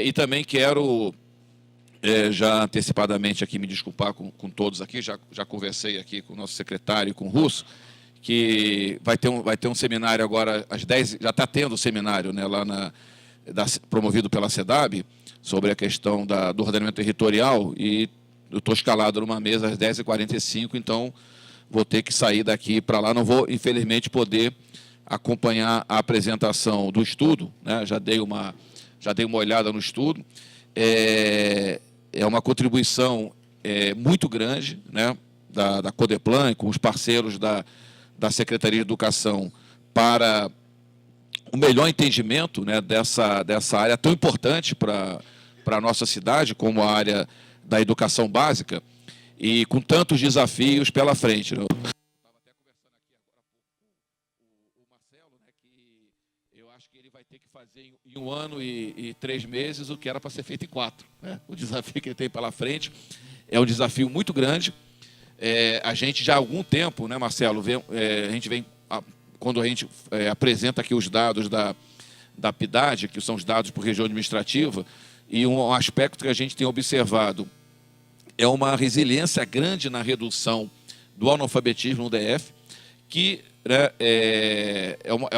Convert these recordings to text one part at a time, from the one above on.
E também quero, já antecipadamente aqui, me desculpar com todos aqui, já conversei aqui com o nosso secretário e com o Russo, que vai ter um seminário agora às 10, já está tendo seminário, né, lá promovido pela SEDAB, sobre a questão do ordenamento territorial, e eu estou escalado numa mesa às 10h45, então vou ter que sair daqui para lá, não vou, infelizmente, poder acompanhar a apresentação do estudo, né, já dei uma olhada no estudo, é uma contribuição muito grande, né, da Codeplan, com os parceiros da Secretaria de Educação, para o melhor entendimento, né, dessa área tão importante para a nossa cidade, como a área da educação básica, e com tantos desafios pela frente, né? Eu estava até conversando aqui agora com o Marcelo, né, que eu acho que ele vai ter que fazer em 1 ano e 3 meses o que era para ser feito em 4. Né? O desafio que ele tem pela frente é um desafio muito grande. A gente já há algum tempo, né, Marcelo, a gente vem, quando a gente apresenta aqui os dados da PIDAD, que são os dados por região administrativa, e um aspecto que a gente tem observado é uma resiliência grande na redução do analfabetismo no DF, que, né, é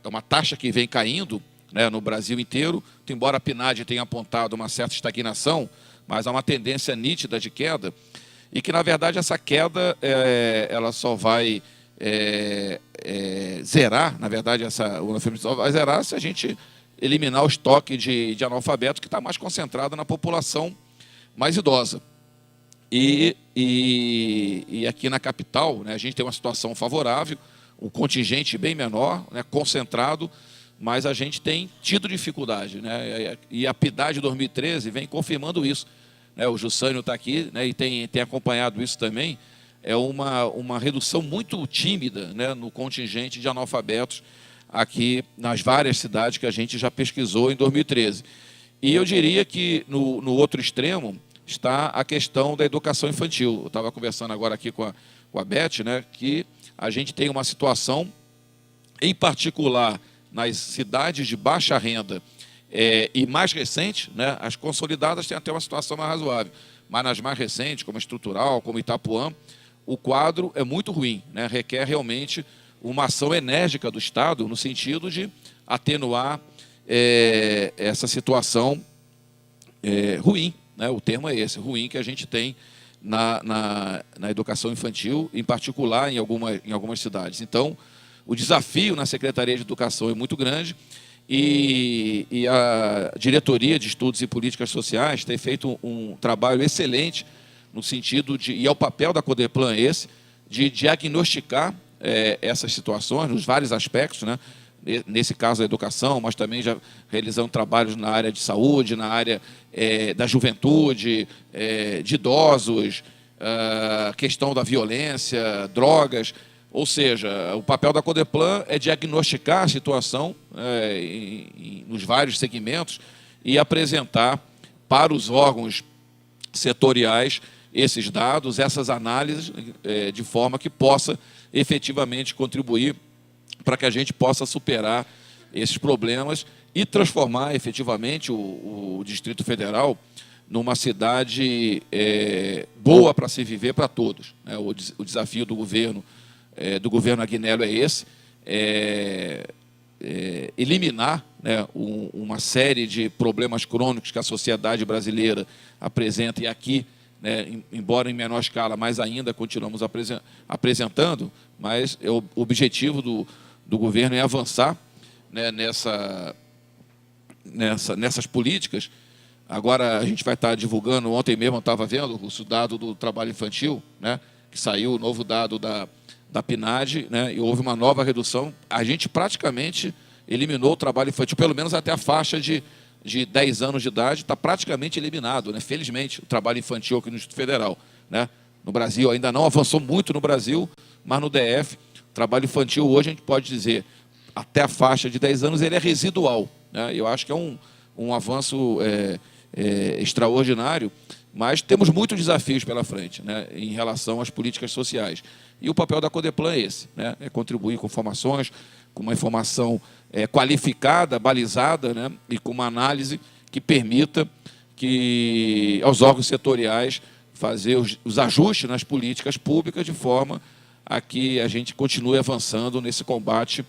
uma taxa que vem caindo, né, no Brasil inteiro, embora a PNAD tenha apontado uma certa estagnação, mas há uma tendência nítida de queda, e que, na verdade, essa queda ela só vai zerar, na verdade, o analfabetismo vai zerar se a gente eliminar o estoque de analfabetos, que está mais concentrado na população mais idosa. E aqui na capital, né, a gente tem uma situação favorável, um contingente bem menor, né, concentrado, mas a gente tem tido dificuldade, né, e a PIDAD de 2013 vem confirmando isso. Né, o Jussânio está aqui, né, e tem acompanhado isso também. É uma redução muito tímida, né, no contingente de analfabetos aqui nas várias cidades que a gente já pesquisou em 2013. E eu diria que no outro extremo está a questão da educação infantil. Eu estava conversando agora aqui com a Beth, né, que a gente tem uma situação, em particular nas cidades de baixa renda e mais recentes, né, as consolidadas têm até uma situação mais razoável, mas nas mais recentes, como a Estrutural, como Itapuã, o quadro é muito ruim, né, requer realmente uma ação enérgica do Estado no sentido de atenuar essa situação ruim, né? O termo é esse, ruim, que a gente tem na educação infantil, em particular em algumas cidades. Então, o desafio na Secretaria de Educação é muito grande, e a Diretoria de Estudos e Políticas Sociais tem feito um trabalho excelente no sentido e é o papel da Codeplan esse, de diagnosticar essas situações, nos vários aspectos, né? Nesse caso da educação, mas também já realizando trabalhos na área de saúde, na área da juventude, de idosos, questão da violência, drogas. Ou seja, o papel da Codeplan é diagnosticar a situação nos vários segmentos e apresentar para os órgãos setoriais esses dados, essas análises, de forma que possa efetivamente contribuir para que a gente possa superar esses problemas e transformar efetivamente o Distrito Federal numa cidade boa para se viver para todos. Né? O desafio do governo Aguinaldo é esse, eliminar, né, uma série de problemas crônicos que a sociedade brasileira apresenta, e aqui, né, embora em menor escala, mas ainda continuamos apresentando, mas o objetivo do governo é avançar, né, nessas políticas. Agora a gente vai estar divulgando, ontem mesmo eu estava vendo o dado do trabalho infantil, né, que saiu o novo dado da PNAD, né, e houve uma nova redução. A gente praticamente eliminou o trabalho infantil, pelo menos até a faixa de 10 anos de idade, está praticamente eliminado, né, felizmente, o trabalho infantil aqui no Distrito Federal. Né. No Brasil, ainda não avançou muito no Brasil, mas no DF, o trabalho infantil hoje, a gente pode dizer, até a faixa de 10 anos, ele é residual. Né. Eu acho que é um avanço extraordinário, mas temos muitos desafios pela frente, né, em relação às políticas sociais. E o papel da Codeplan é esse, né, é contribuir com informações, com uma informação qualificada, balizada, né, e com uma análise que permita que aos órgãos setoriais fazer os ajustes nas políticas públicas de forma a que a gente continue avançando nesse combate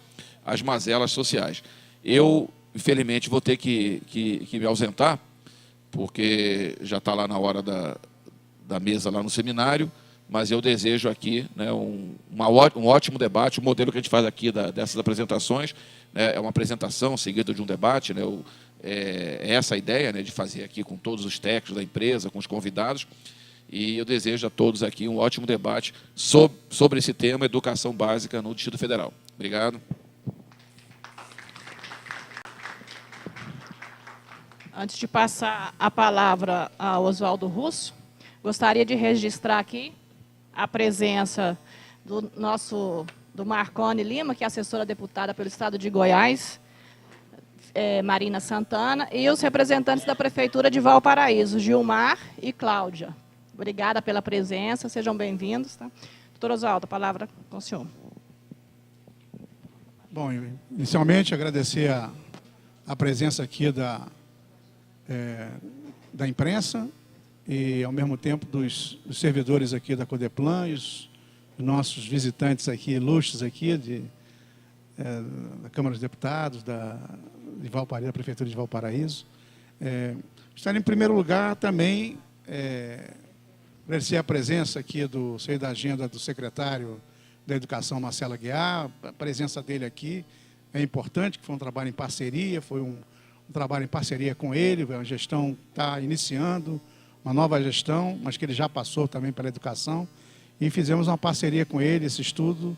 às mazelas sociais. Eu, infelizmente, vou ter que me ausentar, porque já está lá na hora da mesa lá no seminário, mas eu desejo aqui, né, um ótimo debate. O modelo que a gente faz aqui dessas apresentações, né, é uma apresentação seguida de um debate, né, é essa a ideia, né, de fazer aqui com todos os técnicos da empresa, com os convidados, e eu desejo a todos aqui um ótimo debate sobre esse tema, educação básica no Distrito Federal. Obrigado. Antes de passar a palavra ao Oswaldo Russo, gostaria de registrar aqui a presença do Marcone Lima, que é assessora deputada pelo Estado de Goiás, Marina Santana, e os representantes da Prefeitura de Valparaíso, Gilmar e Cláudia. Obrigada pela presença, sejam bem-vindos. Tá? Doutor Oswaldo, a palavra com o senhor. Bom, inicialmente agradecer a presença aqui da imprensa e, ao mesmo tempo, dos servidores aqui da Codeplan e os nossos visitantes aqui, ilustres aqui, da Câmara dos Deputados, de Valparaíso, da Prefeitura de Valparaíso. Gostaria, em primeiro lugar, também agradecer a presença aqui sei da agenda do secretário da Educação, Marcelo Aguiar. A presença dele aqui é importante, que foi um trabalho em parceria, foi um trabalho em parceria com ele, a gestão está iniciando, uma nova gestão, mas que ele já passou também pela educação, e fizemos uma parceria com ele, esse estudo,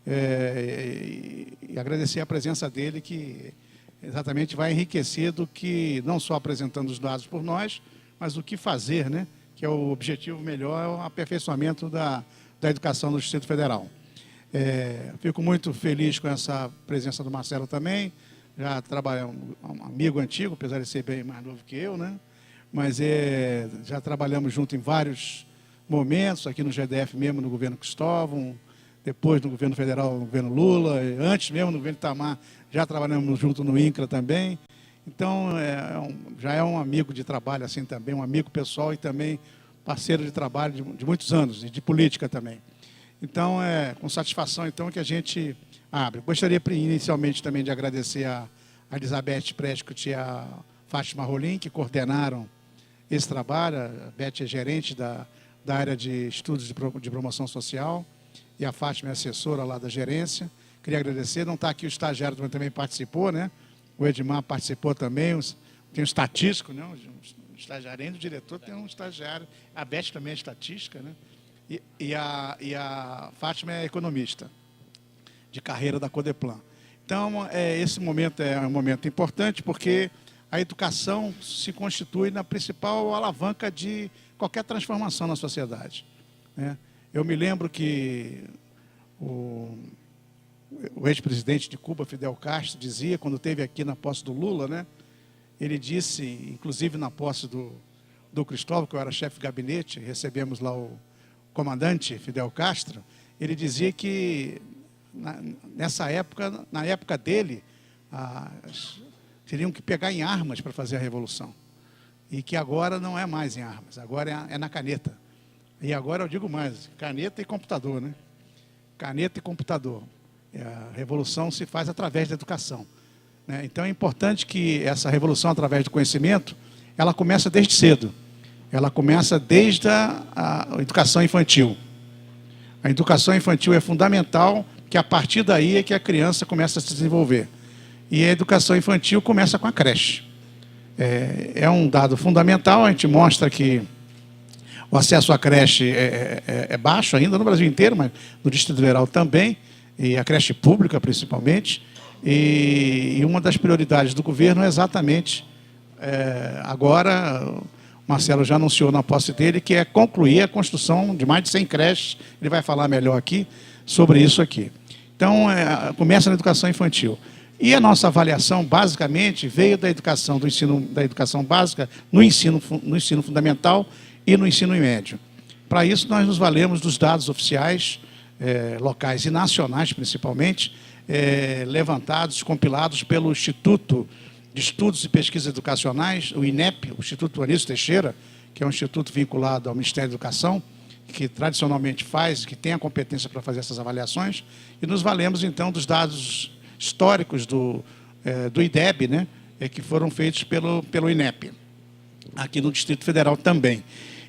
e agradecer a presença dele, que exatamente vai enriquecer do que, não só apresentando os dados por nós, mas o que fazer, né? Que é o objetivo melhor, é o aperfeiçoamento da educação no Distrito Federal. Fico muito feliz com essa presença do Marcelo também, já trabalhamos, um amigo antigo, apesar de ser bem mais novo que eu, né? Mas já trabalhamos junto em vários momentos, aqui no GDF mesmo, no governo Cristóvão, depois no governo federal, no governo Lula, antes mesmo no governo Itamar, já trabalhamos junto no INCRA também. Então, já é um amigo de trabalho assim também, um amigo pessoal e também parceiro de trabalho de muitos anos, e de política também. Então, com satisfação então, que a gente abre. Gostaria inicialmente também de agradecer a Elizabeth Prescott e a Fátima Rolim, que coordenaram esse trabalho. A Beth é gerente da área de estudos de promoção social e a Fátima é assessora lá da gerência. Queria agradecer. Não está aqui o estagiário, mas também participou, né? O Edmar participou também, tem um estatístico, né? Um estagiário, além do diretor, tem um estagiário. A Beth também é estatística, né? E a Fátima é economista de carreira da Codeplan. Então, esse momento é um momento importante, porque a educação se constitui na principal alavanca de qualquer transformação na sociedade, né? Eu me lembro que o ex-presidente de Cuba, Fidel Castro, dizia, quando esteve aqui na posse do Lula, né? Ele disse, inclusive na posse do Cristóvão, que eu era chefe de gabinete, recebemos lá o comandante Fidel Castro, ele dizia que nessa época, na época dele, teriam que pegar em armas para fazer a revolução. E que agora não é mais em armas, agora é na caneta. E agora eu digo mais, caneta e computador, né? Caneta e computador. A revolução se faz através da educação, né? Então é importante que essa revolução através do conhecimento, ela começa desde cedo. Ela começa desde a educação infantil. A educação infantil é fundamental, que a partir daí é que a criança começa a se desenvolver. E a educação infantil começa com a creche. É um dado fundamental, a gente mostra que o acesso à creche é baixo ainda no Brasil inteiro, mas no Distrito Federal também, e a creche pública principalmente. E uma das prioridades do governo é exatamente, agora, o Marcelo já anunciou na posse dele, que é concluir a construção de mais de 100 creches. Ele vai falar melhor aqui sobre isso aqui. Então, começa na educação infantil. E a nossa avaliação, basicamente, veio da educação, da educação básica no ensino fundamental e no ensino médio. Para isso, nós nos valemos dos dados oficiais, locais e nacionais, principalmente, levantados, compilados pelo Instituto de Estudos e Pesquisas Educacionais, o INEP, o Instituto Anísio Teixeira, que é um instituto vinculado ao Ministério da Educação, que tradicionalmente faz, que tem a competência para fazer essas avaliações, e nos valemos, então, dos dados históricos do IDEB, né, que foram feitos pelo INEP, aqui no Distrito Federal também.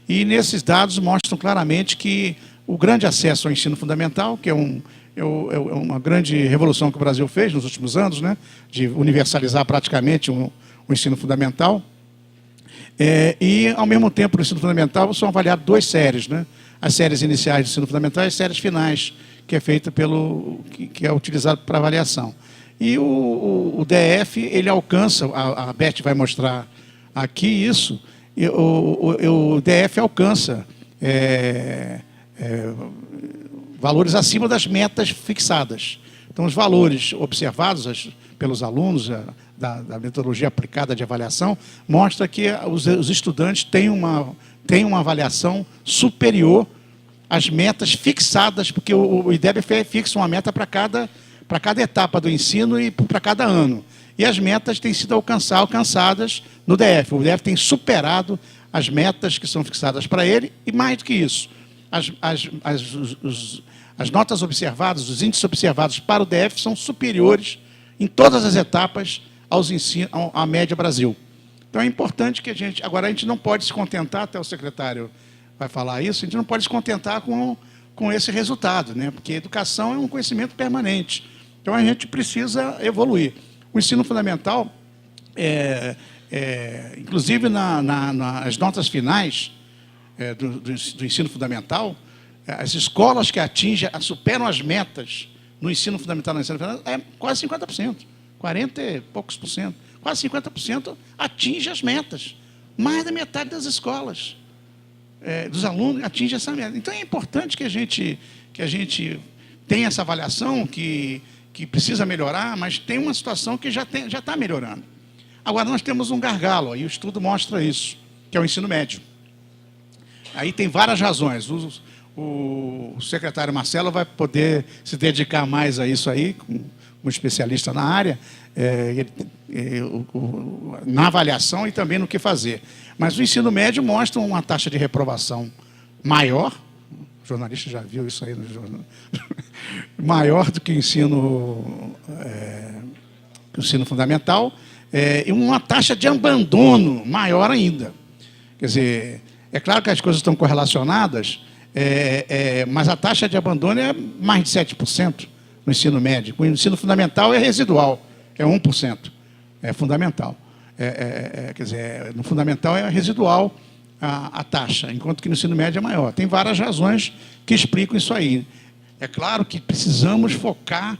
E nesses dados mostram claramente que o grande acesso ao ensino fundamental, que é uma grande revolução que o Brasil fez nos últimos anos, né, de universalizar praticamente o ensino fundamental, e, ao mesmo tempo, no ensino fundamental são avaliadas 2 séries, né, as séries iniciais do ensino fundamental e as séries finais, que é feita que é utilizado para avaliação. E o DF, ele alcança, a Beth vai mostrar aqui isso, o DF alcança valores acima das metas fixadas. Então, os valores observados pelos alunos da metodologia aplicada de avaliação mostra que os estudantes têm uma avaliação superior às metas fixadas, porque o IDEB fixa uma meta para cada etapa do ensino e para cada ano. E as metas têm sido alcançadas no DF. O DF tem superado as metas que são fixadas para ele, e mais do que isso, as notas observadas, os índices observados para o DF são superiores em todas as etapas à média Brasil. Então é importante que agora a gente não pode se contentar, até o secretário vai falar isso, a gente não pode se contentar com esse resultado, né? Porque a educação é um conhecimento permanente. Então a gente precisa evoluir. O ensino fundamental, inclusive nas notas finais do ensino fundamental, as escolas que superam as metas no ensino fundamental, é quase 50%, 40 e poucos por cento, quase 50% atinge as metas. Mais da metade das escolas, dos alunos, atinge essa meta. Então é importante que a gente tenha essa avaliação que precisa melhorar, mas tem uma situação que já está melhorando. Agora, nós temos um gargalo, e o estudo mostra isso, que é o ensino médio. Aí tem várias razões. O secretário Marcelo vai poder se dedicar mais a isso aí, como especialista na área, na avaliação e também no que fazer. Mas o ensino médio mostra uma taxa de reprovação maior, o jornalista já viu isso aí no jornal, maior do que o ensino fundamental, e uma taxa de abandono maior ainda. Quer dizer, é claro que as coisas estão correlacionadas, mas a taxa de abandono é mais de 7% no ensino médio. O ensino fundamental é residual, é 1%. É fundamental. Quer dizer, no fundamental é residual a taxa, enquanto que no ensino médio é maior. Tem várias razões que explicam isso aí. É claro que precisamos focar,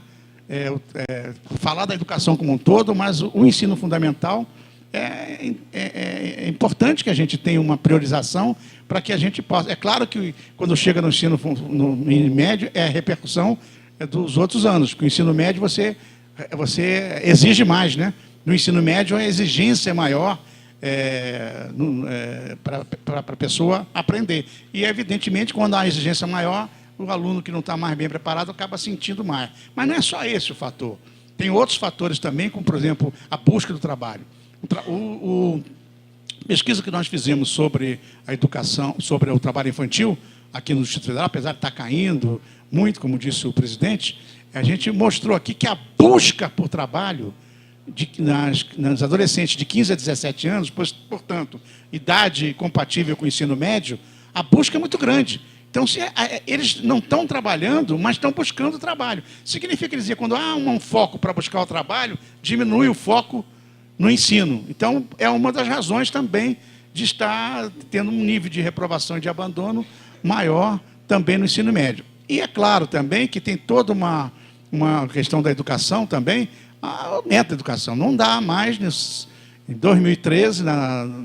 falar da educação como um todo, mas o ensino fundamental é importante que a gente tenha uma priorização para que a gente possa... É claro que quando chega no ensino médio é a repercussão dos outros anos, porque o ensino médio você exige mais, né? No ensino médio a exigência é maior para a pessoa aprender. E, evidentemente, quando há exigência maior, o aluno que não está mais bem preparado acaba sentindo mais. Mas não é só esse o fator. Tem outros fatores também, como, por exemplo, a busca do trabalho. Pesquisa que nós fizemos sobre a educação, sobre o trabalho infantil, aqui no Distrito Federal, apesar de estar caindo muito, como disse o presidente, a gente mostrou aqui que a busca por trabalho nas adolescentes de 15 a 17 anos, portanto, idade compatível com o ensino médio, a busca é muito grande. Então, eles não estão trabalhando, mas estão buscando trabalho. Significa dizer, quando há um foco para buscar o trabalho, diminui o foco no ensino. Então, é uma das razões também de estar tendo um nível de reprovação e de abandono maior também no ensino médio. E é claro também que tem toda uma questão da educação também, aumento da educação. Não dá mais, em 2013,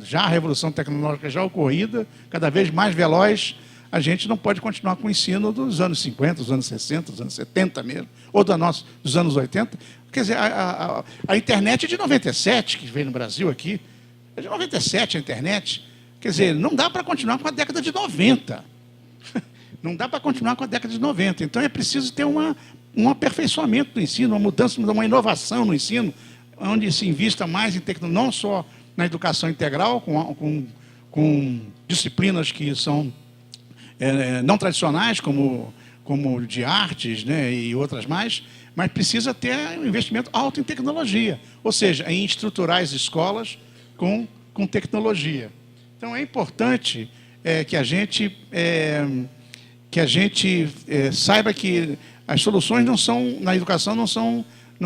já a revolução tecnológica já ocorrida, cada vez mais veloz, a gente não pode continuar com o ensino dos anos 50, dos anos 60, dos anos 70 mesmo, ou dos anos 80. Quer dizer, a internet é de 97, que veio no Brasil aqui, é de 97 a internet. Quer dizer, não dá para continuar com a década de 90. Não dá para continuar com a década de 90. Então é preciso ter um aperfeiçoamento do ensino, uma mudança, uma inovação no ensino. onde se invista mais em tecnologia, não só na educação integral, com disciplinas que são não tradicionais, como de artes, né, e outras mais, mas precisa ter um investimento alto em tecnologia, ou seja, em estruturar as escolas com tecnologia. Então, é importante que a gente saiba que as soluções na educação não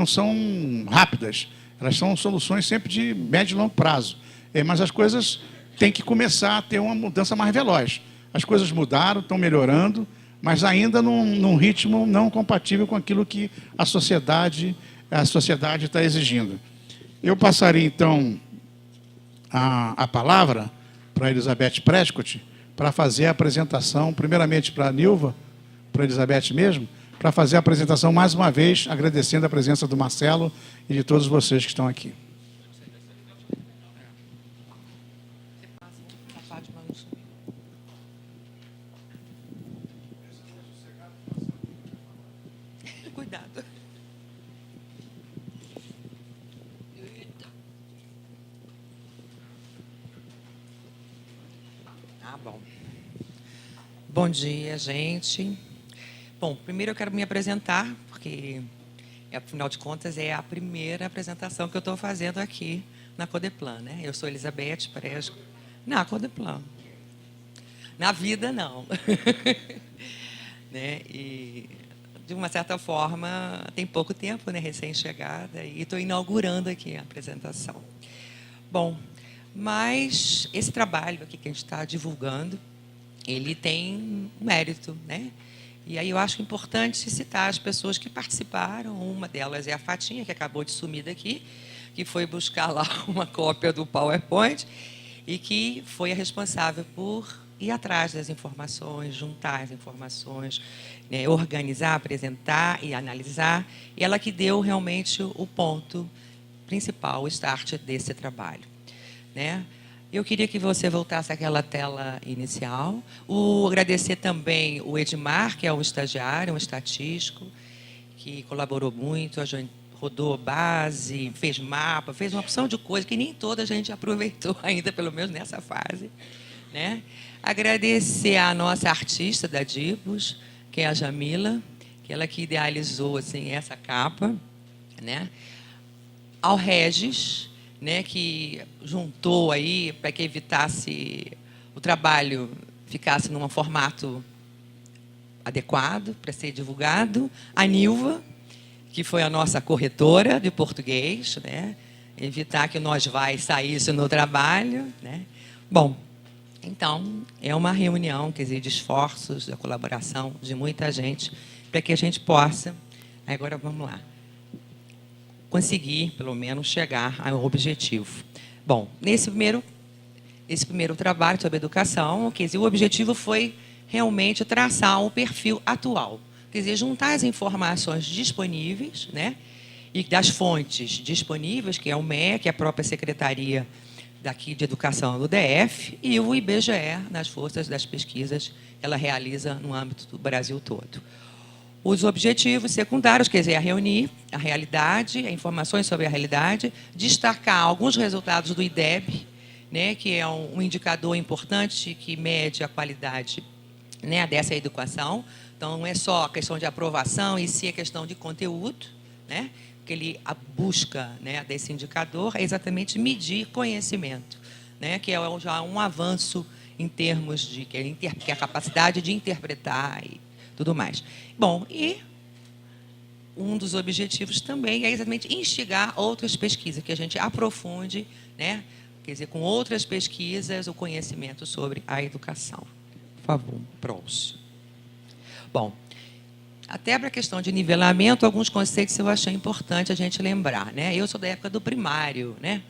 são rápidas, elas são soluções sempre de médio e longo prazo. Mas as coisas têm que começar a ter uma mudança mais veloz. As coisas mudaram, estão melhorando, mas ainda num ritmo não compatível com aquilo que a sociedade está exigindo. Eu passaria, então, a palavra para a Elizabeth Prescott, para fazer a apresentação, primeiramente para a Nilva, para a Elizabeth mesmo, para fazer a apresentação mais uma vez, agradecendo a presença do Marcelo e de todos vocês que estão aqui. Cuidado. Bom. Bom dia, gente. Bom, primeiro eu quero me apresentar, porque, afinal de contas, é a primeira apresentação que eu estou fazendo aqui na Codeplan, né? Eu sou Elizabeth Prescott. Na Codeplan. Na vida, não. Né? E, de uma certa forma, tem pouco tempo, né? Recém-chegada, e estou inaugurando aqui a apresentação. Bom, mas esse trabalho aqui que a gente está divulgando, ele tem mérito, né? E aí eu acho importante citar as pessoas que participaram. Uma delas é a Fatinha, que acabou de sumir daqui, que foi buscar lá uma cópia do PowerPoint e que foi a responsável por ir atrás das informações, juntar as informações, né, organizar, apresentar e analisar. E ela que deu realmente o ponto principal, o start desse trabalho, né? Eu queria que você voltasse àquela tela inicial. Agradecer também o Edmar, que é um estagiário, um estatístico, que colaborou muito, rodou base, fez mapa, fez uma opção de coisas que nem toda a gente aproveitou ainda, pelo menos nessa fase, né? Agradecer à nossa artista da Dibus, que é a Jamila, que ela que idealizou assim, essa capa, né? Ao Regis, né, que juntou aí para que evitasse o trabalho ficasse num formato adequado para ser divulgado. A Nilva, que foi a nossa corretora de português, né, evitar que nós saísse no trabalho, né. Bom, então é uma reunião, quer dizer, de esforços, da colaboração de muita gente para que a gente possa. Agora vamos lá. Conseguir, pelo menos, chegar ao objetivo. Bom, nesse primeiro trabalho sobre educação, quer dizer, o objetivo foi realmente traçar o perfil atual. Quer dizer, juntar as informações disponíveis, né, e das fontes disponíveis, que é o MEC, a própria Secretaria daqui de Educação do DF, e o IBGE, nas forças das pesquisas que ela realiza no âmbito do Brasil todo. Os objetivos secundários, quer dizer, reunir a realidade, informações sobre a realidade, destacar alguns resultados do IDEB, né, que é um indicador importante que mede a qualidade, né, dessa educação. Então, não é só a questão de aprovação, e sim a questão de conteúdo, né, que a busca, né, desse indicador é exatamente medir conhecimento, né, que é já um avanço em termos de que é a capacidade de interpretar e tudo mais. Bom, e um dos objetivos também é exatamente instigar outras pesquisas, que a gente aprofunde, né, quer dizer, com outras pesquisas, o conhecimento sobre a educação. Por favor, próximo. Bom, até para a questão de nivelamento, alguns conceitos eu achei importante a gente lembrar, né? Eu sou da época do primário, né?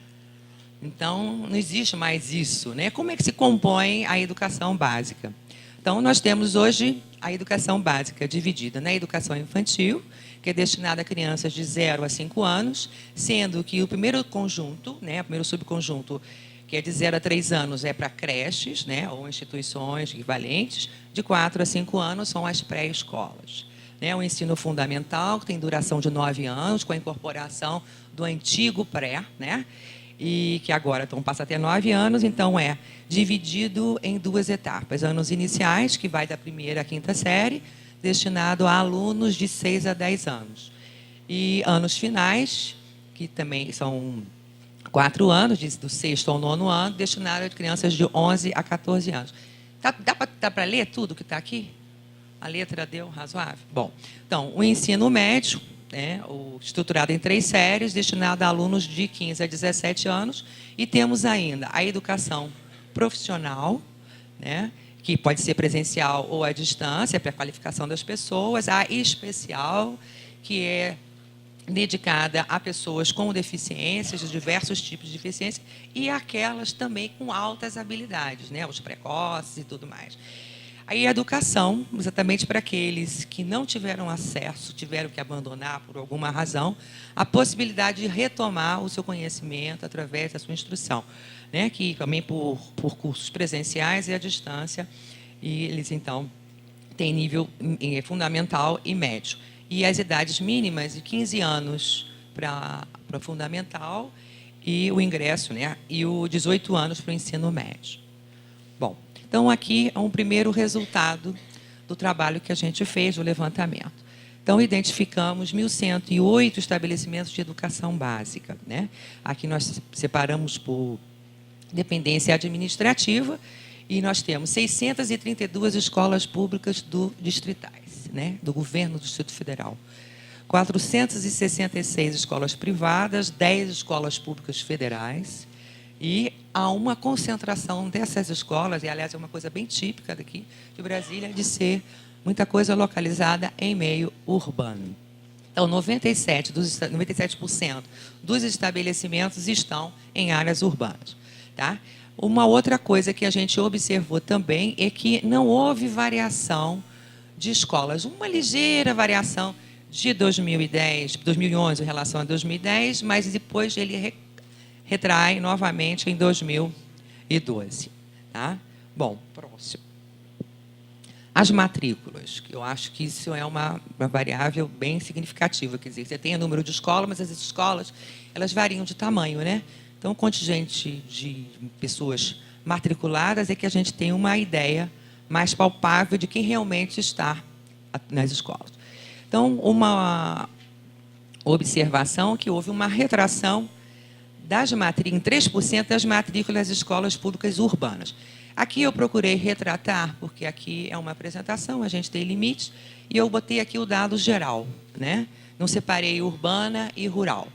Então, não existe mais isso, né? Como é que se compõe a educação básica? Então, nós temos hoje a educação básica dividida na educação infantil, que é destinada a crianças de 0 a 5 anos, sendo que o primeiro conjunto, né, o primeiro subconjunto, que é de 0 a 3 anos, é para creches, né, ou instituições equivalentes, de 4 a 5 anos são as pré-escolas. né? O ensino fundamental, que tem duração de 9 anos, com a incorporação do antigo pré, né? E que agora passa até 9 anos, então é dividido em 2 etapas. Anos iniciais, que vai da 1ª à 5ª série, destinado a alunos de 6 a 10 anos. E anos finais, que também são 4 anos, do 6º ao 9º ano, destinado a crianças de 11 a 14 anos. Dá para ler tudo que está aqui? A letra deu razoável? Bom, então, o ensino médio, né, estruturado em 3 séries, destinado a alunos de 15 a 17 anos, e temos ainda a educação profissional, né, que pode ser presencial ou à distância, para a qualificação das pessoas, a especial, que é dedicada a pessoas com deficiências, de diversos tipos de deficiência, e aquelas também com altas habilidades, né, os precoces e tudo mais. Aí a educação, exatamente para aqueles que não tiveram acesso, tiveram que abandonar por alguma razão, a possibilidade de retomar o seu conhecimento através da sua instrução, né, que também por cursos presenciais e à distância, e eles, então, têm nível fundamental e médio. E as idades mínimas de 15 anos para fundamental e o ingresso, né, e o 18 anos para o ensino médio. Bom, então aqui é um primeiro resultado do trabalho que a gente fez, do levantamento. Então, identificamos 1.108 estabelecimentos de educação básica, né? Aqui nós separamos por dependência administrativa e nós temos 632 escolas públicas distritais, né, do governo do Distrito Federal. 466 escolas privadas, 10 escolas públicas federais, e há uma concentração dessas escolas, e aliás é uma coisa bem típica daqui de Brasília, de ser muita coisa localizada em meio urbano. Então, 97% dos estabelecimentos estão em áreas urbanas. Tá? Uma outra coisa que a gente observou também é que não houve variação de escolas, uma ligeira variação de 2011 em relação a 2010, mas depois ele retrai novamente em 2012. Tá? Bom, próximo. As matrículas, que eu acho que isso é uma variável bem significativa. Quer dizer, você tem o número de escolas, mas as escolas elas variam de tamanho, né? Então, o contingente de pessoas matriculadas é que a gente tem uma ideia mais palpável de quem realmente está nas escolas. Então, uma observação que houve uma retração em 3% das matrículas das escolas públicas urbanas. Aqui eu procurei retratar, porque aqui é uma apresentação, a gente tem limites, e eu botei aqui o dado geral, né? Não separei urbana e rural.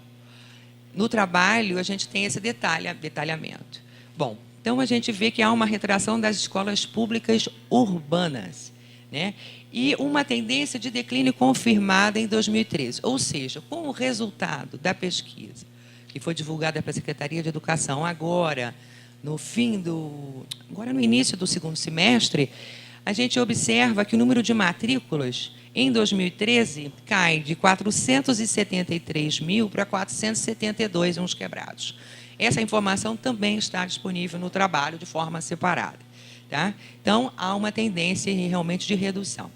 No trabalho, a gente tem esse detalhamento. Bom, então a gente vê que há uma retração das escolas públicas urbanas, né? E uma tendência de declínio confirmada em 2013. Ou seja, com o resultado da pesquisa, que foi divulgada pela Secretaria de Educação agora no início do segundo semestre, a gente observa que o número de matrículas em 2013 cai de 473 mil para 472 uns quebrados. Essa informação também está disponível no trabalho de forma separada. Tá? Então, há uma tendência realmente de redução.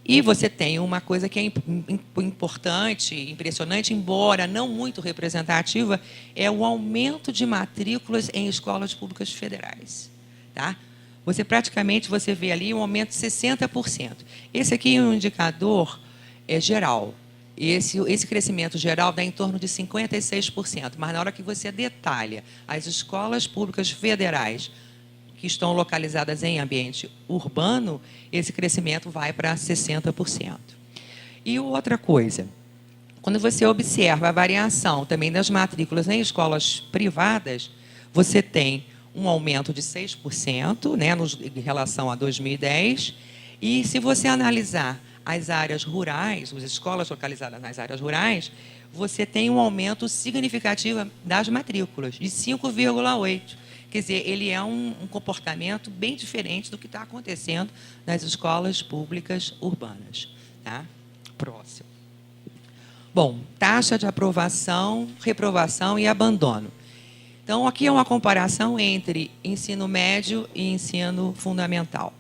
E você tem uma coisa que é importante, impressionante, embora não muito representativa, é o aumento de matrículas em escolas públicas federais. Tá? Você vê ali um aumento de 60%. Esse aqui é um indicador geral. Esse crescimento geral dá em torno de 56%, mas na hora que você detalha as escolas públicas federais que estão localizadas em ambiente urbano, esse crescimento vai para 60%. E outra coisa, quando você observa a variação também das matrículas em escolas privadas, você tem um aumento de 6%, né, em relação a 2010, e se você analisar as áreas rurais, as escolas localizadas nas áreas rurais, você tem um aumento significativo das matrículas, de 5,8%. Quer dizer, ele é um comportamento bem diferente do que está acontecendo nas escolas públicas urbanas. Tá? Próximo. Bom, taxa de aprovação, reprovação e abandono. Então, aqui é uma comparação entre ensino médio e ensino fundamental.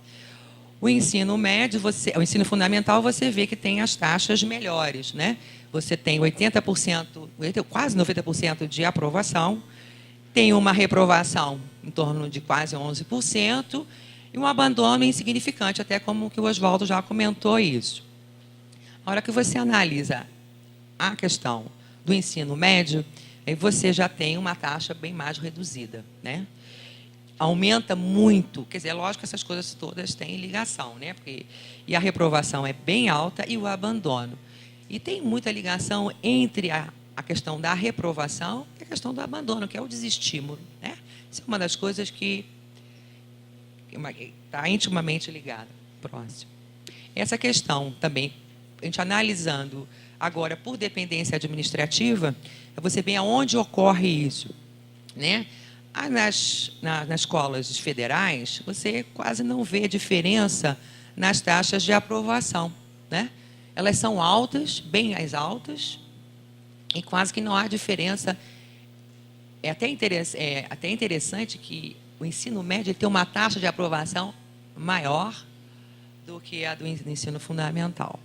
O ensino médio, o ensino fundamental, você vê que tem as taxas melhores, né? Você tem 80%, quase 90% de aprovação, tem uma reprovação em torno de quase 11% e um abandono insignificante, até como que o Oswaldo já comentou isso. A hora que você analisa a questão do ensino médio, aí você já tem uma taxa bem mais reduzida, né? Aumenta muito, quer dizer, lógico que essas coisas todas têm ligação, né? E a reprovação é bem alta e o abandono. E tem muita ligação entre a questão da reprovação e a questão do abandono, que é o desestímulo, né? Isso é uma das coisas que está intimamente ligada. Próximo. Essa questão também, a gente analisando agora por dependência administrativa, você vê aonde ocorre isso, né? Nas escolas federais, você quase não vê diferença nas taxas de aprovação, né? Elas são altas, bem mais altas, e quase que não há diferença. É até interessante que o ensino médio tem uma taxa de aprovação maior do que a do ensino fundamental,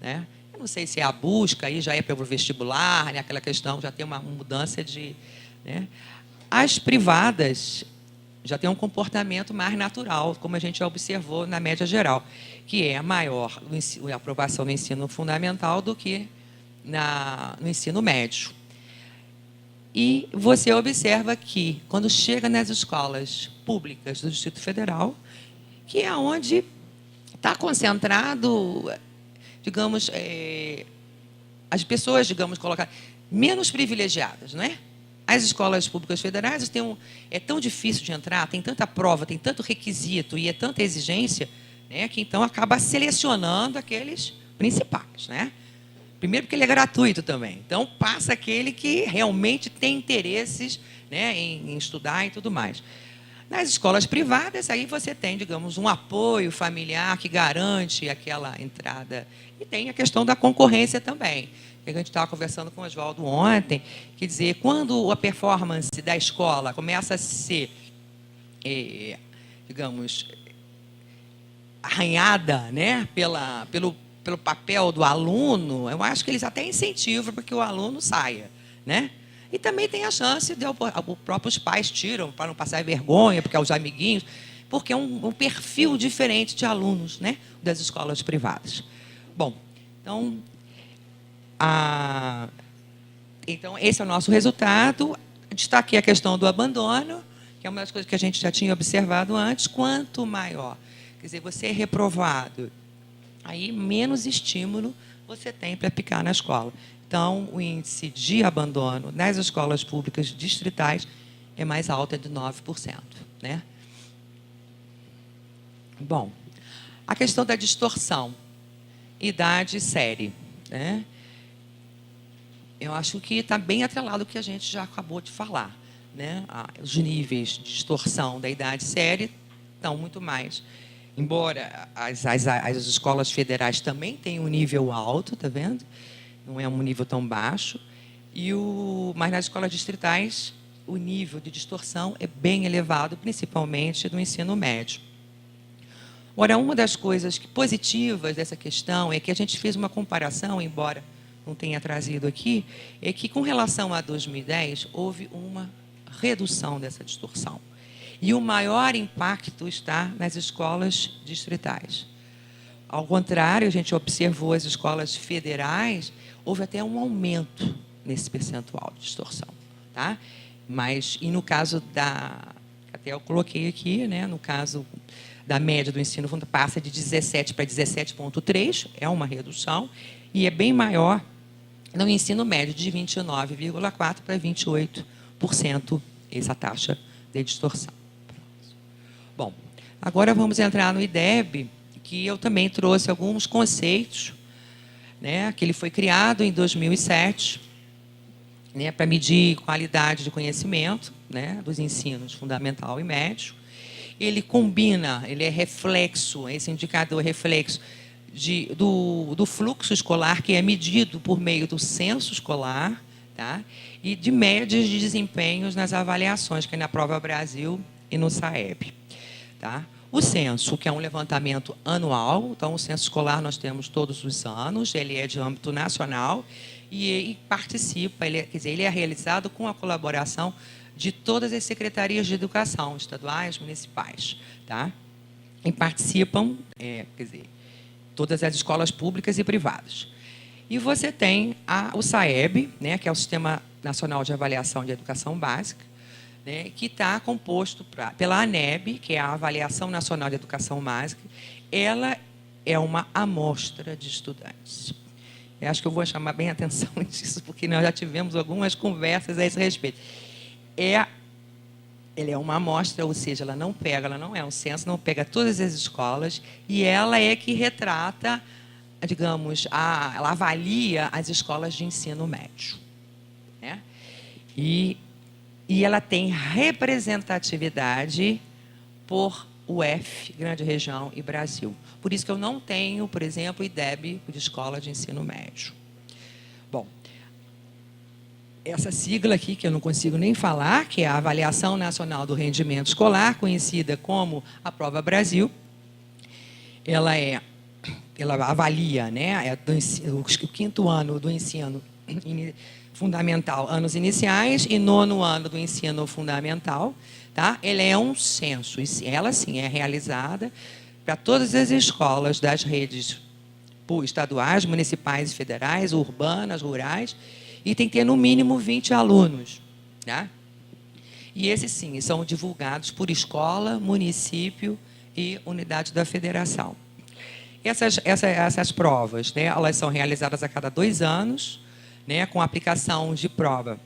né? Eu não sei se é a busca, aí já é para o vestibular, né? Aquela questão já tem uma mudança de... né? As privadas já têm um comportamento mais natural, como a gente já observou na média geral, que é maior a aprovação no ensino fundamental do que no ensino médio. E você observa que, quando chega nas escolas públicas do Distrito Federal, que é onde está concentrado, digamos, as pessoas, digamos, colocar menos privilegiadas, não é? As escolas públicas federais é tão difícil de entrar, tem tanta prova, tem tanto requisito e é tanta exigência, né, que então acaba selecionando aqueles principais, né? Primeiro porque ele é gratuito também. Então, passa aquele que realmente tem interesses, né, em estudar e tudo mais. Nas escolas privadas, aí você tem, digamos, um apoio familiar que garante aquela entrada. E tem a questão da concorrência também. A gente estava conversando com o Oswaldo ontem, quer dizer, quando a performance da escola começa a ser, digamos, arranhada, né, pelo papel do aluno, eu acho que eles até incentivam para que o aluno saia, né? E também tem a chance de os próprios pais tiram para não passar vergonha, porque é os amiguinhos, porque é um perfil diferente de alunos, né, das escolas privadas. Bom, então esse é o nosso resultado. Destaquei a questão do abandono, que é uma das coisas que a gente já tinha observado antes. Quanto maior, quer dizer, você é reprovado, aí menos estímulo você tem para ficar na escola. Então, o índice de abandono nas escolas públicas distritais é mais alto, é de 9%. Né? Bom, a questão da distorção, idade e série. Né? Eu acho que está bem atrelado ao que a gente já acabou de falar. Né? Os níveis de distorção da idade e série estão muito mais. Embora as escolas federais também tenham um nível alto, está vendo? Não é um nível tão baixo. Mas nas escolas distritais, o nível de distorção é bem elevado, principalmente no ensino médio. Ora, uma das coisas positivas dessa questão é que a gente fez uma comparação, embora não tenha trazido aqui, é que, com relação a 2010, houve uma redução dessa distorção. E o maior impacto está nas escolas distritais. Ao contrário, a gente observou as escolas federais, houve até um aumento nesse percentual de distorção. Tá? E no caso até eu coloquei aqui, né, no caso da média do ensino fundamental, passa de 17 para 17,3, é uma redução, e é bem maior no ensino médio, de 29,4% para 28%, essa taxa de distorção. Bom, agora vamos entrar no IDEB, que eu também trouxe alguns conceitos, né, que ele foi criado em 2007, né, para medir qualidade de conhecimento, né, dos ensinos fundamental e médio. Ele combina, ele é reflexo, esse indicador é reflexo do fluxo escolar, que é medido por meio do censo escolar, tá, e de médias de desempenhos nas avaliações, que é na Prova Brasil e no SAEB. Tá? O censo, que é um levantamento anual, então o censo escolar nós temos todos os anos, ele é de âmbito nacional e participa, ele é realizado com a colaboração de todas as secretarias de educação, estaduais, municipais, tá? E participam, todas as escolas públicas e privadas. E você tem o SAEB, né, que é o Sistema Nacional de Avaliação de Educação Básica, né, que está composto pela ANEB, que é a Avaliação Nacional de Educação Básica. Ela é uma amostra de estudantes. Eu acho que eu vou chamar bem a atenção disso, porque nós já tivemos algumas conversas a esse respeito. Ela é uma amostra, ou seja, ela não é um censo, não pega todas as escolas, e ela é que retrata, digamos, ela avalia as escolas de ensino médio, né? E ela tem representatividade por UF, Grande Região e Brasil. Por isso que eu não tenho, por exemplo, IDEB de escola de ensino médio. Bom, essa sigla aqui, que eu não consigo nem falar, que é a Avaliação Nacional do Rendimento Escolar, conhecida como a Prova Brasil, ela avalia, né, o 5º ano do ensino fundamental, anos iniciais, e 9º ano do ensino fundamental, tá? Ele é um censo, ela sim é realizada para todas as escolas das redes estaduais, municipais e federais, urbanas, rurais, e tem que ter no mínimo 20 alunos, tá? E esses sim são divulgados por escola, município e unidade da federação. Essas provas, né, elas são realizadas a cada 2 anos, né, com aplicação de prova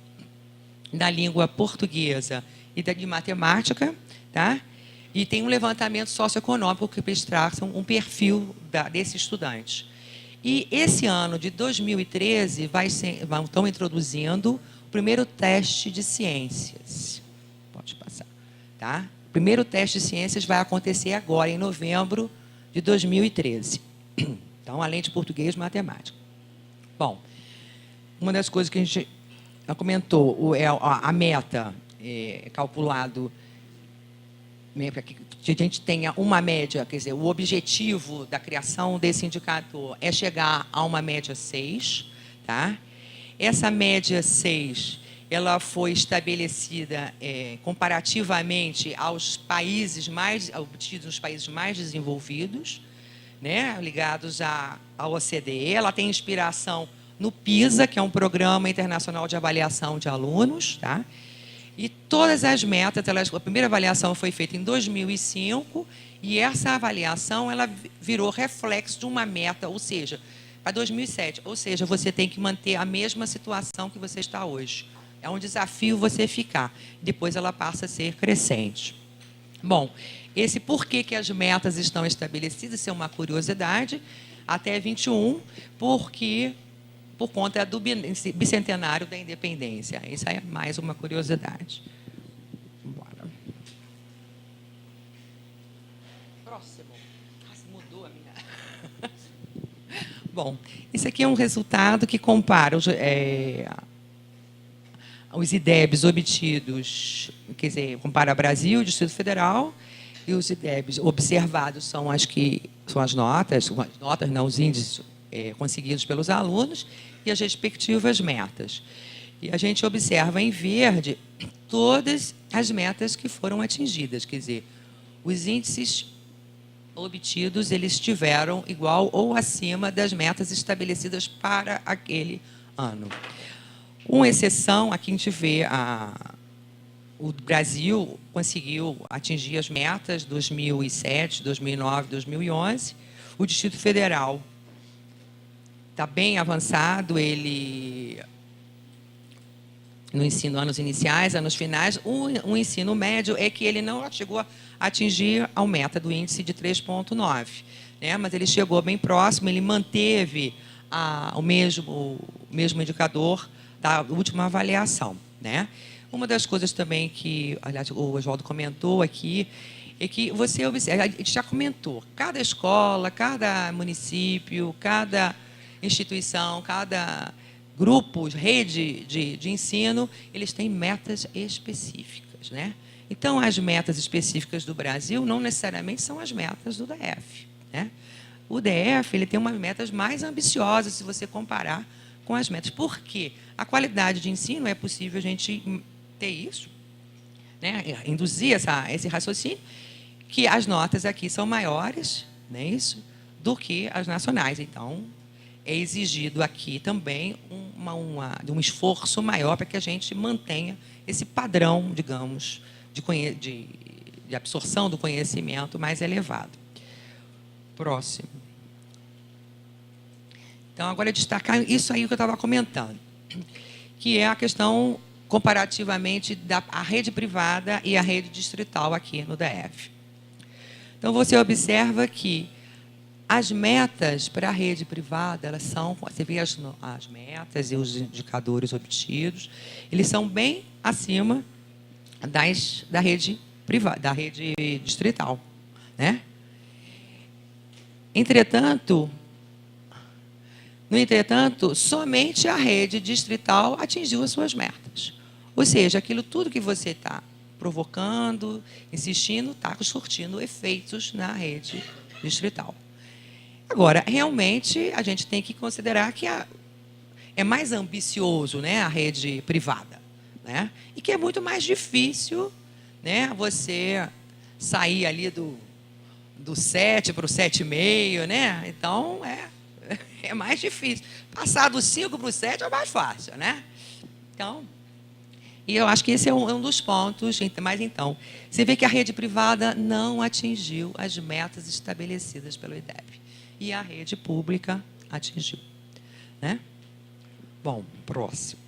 da língua portuguesa e de matemática, tá? E tem um levantamento socioeconômico que traça um perfil desse estudante. E esse ano de 2013 estão introduzindo o primeiro teste de ciências. Pode passar, tá? O primeiro teste de ciências vai acontecer agora, em novembro de 2013. Então, além de português e matemática. Bom, uma das coisas que a gente comentou, a meta calculado, para que a gente tenha uma média, quer dizer, o objetivo da criação desse indicador é chegar a uma média 6, tá? Essa média 6, ela foi estabelecida comparativamente aos países obtidos nos países mais desenvolvidos, né, ligados à OCDE. Ela tem inspiração no PISA, que é um programa internacional de avaliação de alunos, tá? E todas as metas, a primeira avaliação foi feita em 2005, e essa avaliação ela virou reflexo de uma meta, ou seja, para 2007. Ou seja, você tem que manter a mesma situação que você está hoje. É um desafio você ficar. Depois ela passa a ser crescente. Bom, esse porquê que as metas estão estabelecidas, isso é uma curiosidade, até 21, por conta do bicentenário da independência. Isso é mais uma curiosidade. Bora. Próximo. Mudou a minha... Bom, isso aqui é um resultado que compara os IDEBs obtidos, quer dizer, compara Brasil, Distrito Federal, e os IDEBs observados são as notas, não, os índices conseguidos pelos alunos e as respectivas metas. E a gente observa em verde todas as metas que foram atingidas, quer dizer, os índices obtidos, eles estiveram igual ou acima das metas estabelecidas para aquele ano. Com exceção, aqui a gente vê o Brasil conseguiu atingir as metas 2007, 2009, 2011. O Distrito Federal está bem avançado, ele no ensino, anos iniciais, anos finais. O ensino médio é que ele não chegou a atingir a meta do índice de 3,9, né? Mas ele chegou bem próximo, ele manteve o mesmo indicador da última avaliação, né? Uma das coisas também que, aliás, o Oswaldo comentou aqui, é que você observa, a gente já comentou, cada escola, cada município, cada instituição, cada grupo, rede de ensino, eles têm metas específicas, né? Então, as metas específicas do Brasil não necessariamente são as metas do DF, né? O DF ele tem umas metas mais ambiciosas se você comparar com as metas. Por quê? A qualidade de ensino é possível a gente ter isso, né? Induzir esse raciocínio, que as notas aqui são maiores, não é isso, do que as nacionais. Então, é exigido aqui também um esforço maior para que a gente mantenha esse padrão, digamos, de absorção do conhecimento mais elevado. Próximo. Então, agora destacar isso aí que eu estava comentando, que é a questão comparativamente da rede privada e a rede distrital aqui no DF. Então, você observa que as metas para a rede privada, elas são, você vê as metas e os indicadores obtidos, eles são bem acima da rede privada, da rede distrital, né? No entretanto, somente a rede distrital atingiu as suas metas. Ou seja, aquilo tudo que você está provocando, insistindo, está surtindo efeitos na rede distrital. Agora, realmente, a gente tem que considerar que é mais ambicioso, né, a rede privada, né? E que é muito mais difícil, né, você sair ali do 7 para o 7,5, né? Então, é mais difícil. Passar do 5 para o 7 é mais fácil, né? Então, e eu acho que esse é um dos pontos. Mas, então, você vê que a rede privada não atingiu as metas estabelecidas pelo IDEB. E a rede pública atingiu, né? Bom, próximo.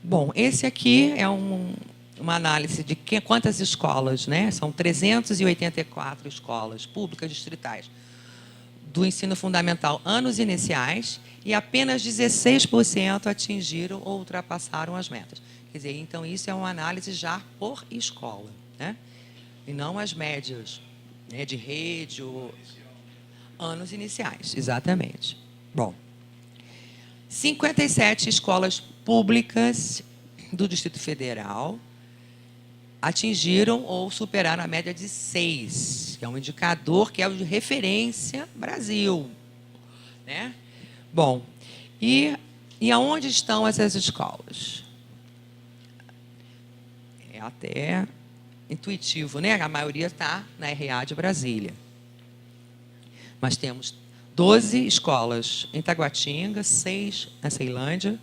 Bom, esse aqui é uma análise de quantas escolas, né? São 384 escolas públicas distritais do ensino fundamental anos iniciais e apenas 16% atingiram ou ultrapassaram as metas. Quer dizer, então isso é uma análise já por escola, né? E não as médias, né, de rede ou anos iniciais, exatamente. Bom, 57 escolas públicas do Distrito Federal atingiram ou superaram a média de 6, que é um indicador que é o de referência Brasil, né? Bom, e aonde estão essas escolas? É até intuitivo, né? A maioria está na RA de Brasília. Mas temos 12 escolas em Taguatinga, 6 na Ceilândia,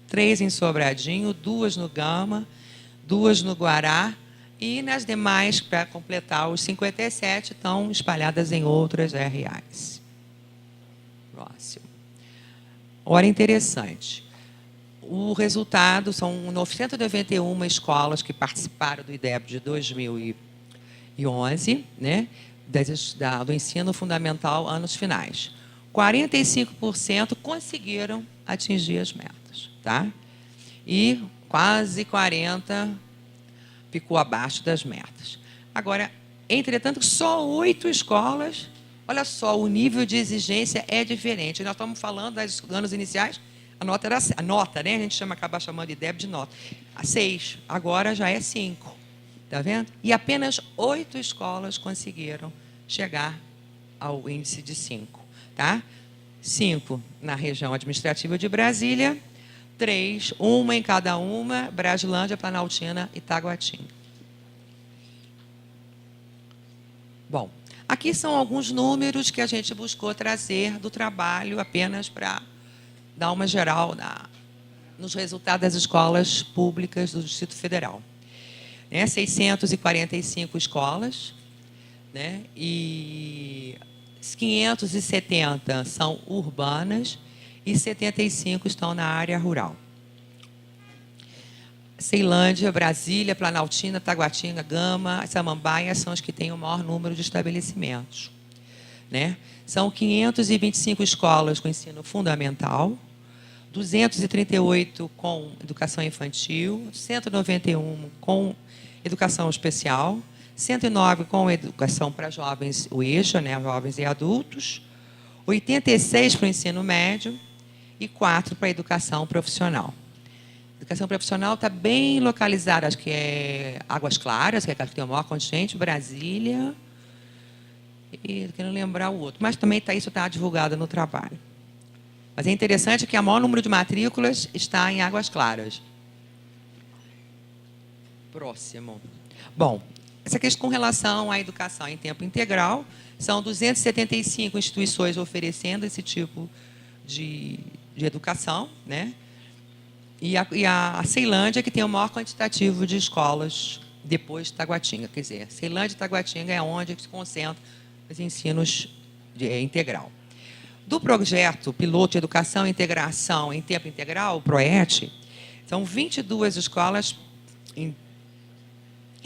3 em Sobradinho, 2 no Gama, 2 no Guará, e nas demais, para completar os 57, estão espalhadas em outras RAs. Próximo. Olha, interessante. O resultado são 991 escolas que participaram do IDEB de 2011, né, do ensino fundamental anos finais. 45% conseguiram atingir as metas, tá? E quase 40% ficou abaixo das metas. Agora, entretanto, só 8 escolas, olha só, o nível de exigência é diferente. Nós estamos falando dos anos iniciais, a nota era a nota, né? A gente acaba chamando de IDEB de nota. 6, agora já é 5. Está vendo? E apenas 8 escolas conseguiram chegar ao índice de 5. Tá? 5 na região administrativa de Brasília, 3, uma em cada uma, Brasilândia, Planaltina e Taguatinga. Bom, aqui são alguns números que a gente buscou trazer do trabalho apenas para dar uma geral nos resultados das escolas públicas do Distrito Federal. 645 escolas, né? E 570 são urbanas e 75 estão na área rural. Ceilândia, Brasília, Planaltina, Taguatinga, Gama, Samambaia são os que têm o maior número de estabelecimentos, né? São 525 escolas com ensino fundamental, 238 com educação infantil, 191 com educação especial, 109 com educação para jovens, o EJA, né, jovens e adultos, 86 para o ensino médio e 4 para a educação profissional. Educação profissional está bem localizada, acho que é Águas Claras, que é a que tem o maior contingente, Brasília, e quero lembrar o outro. Mas também isso está divulgado no trabalho. Mas é interessante que o maior número de matrículas está em Águas Claras. Próximo. Bom, essa questão com relação à educação em tempo integral, são 275 instituições oferecendo esse tipo de educação, né? E a Ceilândia, que tem o maior quantitativo de escolas depois de Taguatinga. Quer dizer, Ceilândia e Taguatinga é onde se concentram os ensinos integral. Do projeto Piloto de Educação e Integração em Tempo Integral, o PROET, são 22 escolas em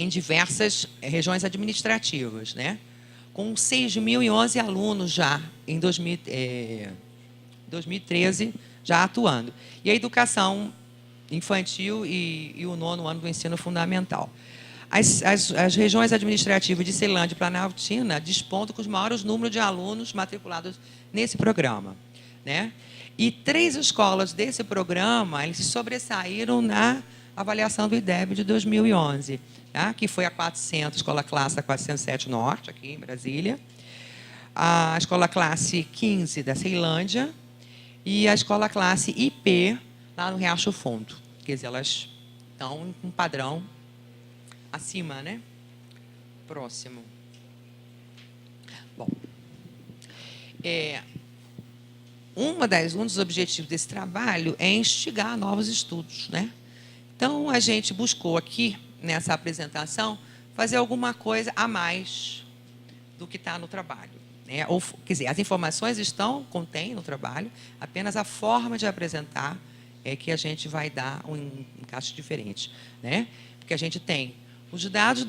diversas regiões administrativas, né? Com 6.011 alunos já em 2013, já atuando. E a educação infantil e o 9º ano do ensino fundamental. As regiões administrativas de Ceilândia e Planaltina despontam com os maiores números de alunos matriculados nesse programa, né? E 3 escolas desse programa eles se sobressaíram na avaliação do IDEB de 2011, tá? Que foi a 400, Escola Classe da 407 Norte, aqui em Brasília, a Escola Classe 15 da Ceilândia e a Escola Classe IP, lá no Riacho Fundo. Quer dizer, elas estão com um padrão acima, né? Próximo. Bom, um dos objetivos desse trabalho é instigar novos estudos, né? Então, a gente buscou aqui, nessa apresentação, fazer alguma coisa a mais do que está no trabalho, né? Ou, quer dizer, as informações contém no trabalho, apenas a forma de apresentar é que a gente vai dar um encaixe diferente, né? Porque a gente tem os dados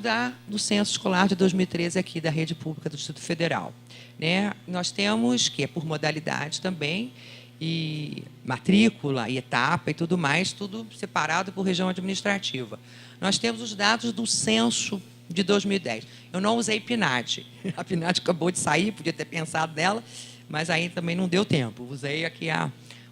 do Censo Escolar de 2013 aqui da Rede Pública do Distrito Federal, né? Nós temos, que é por modalidade também, e matrícula, e etapa e tudo mais, tudo separado por região administrativa. Nós temos os dados do censo de 2010. Eu não usei PNAD. A PNAD acabou de sair, podia ter pensado nela, mas aí também não deu tempo. Usei aqui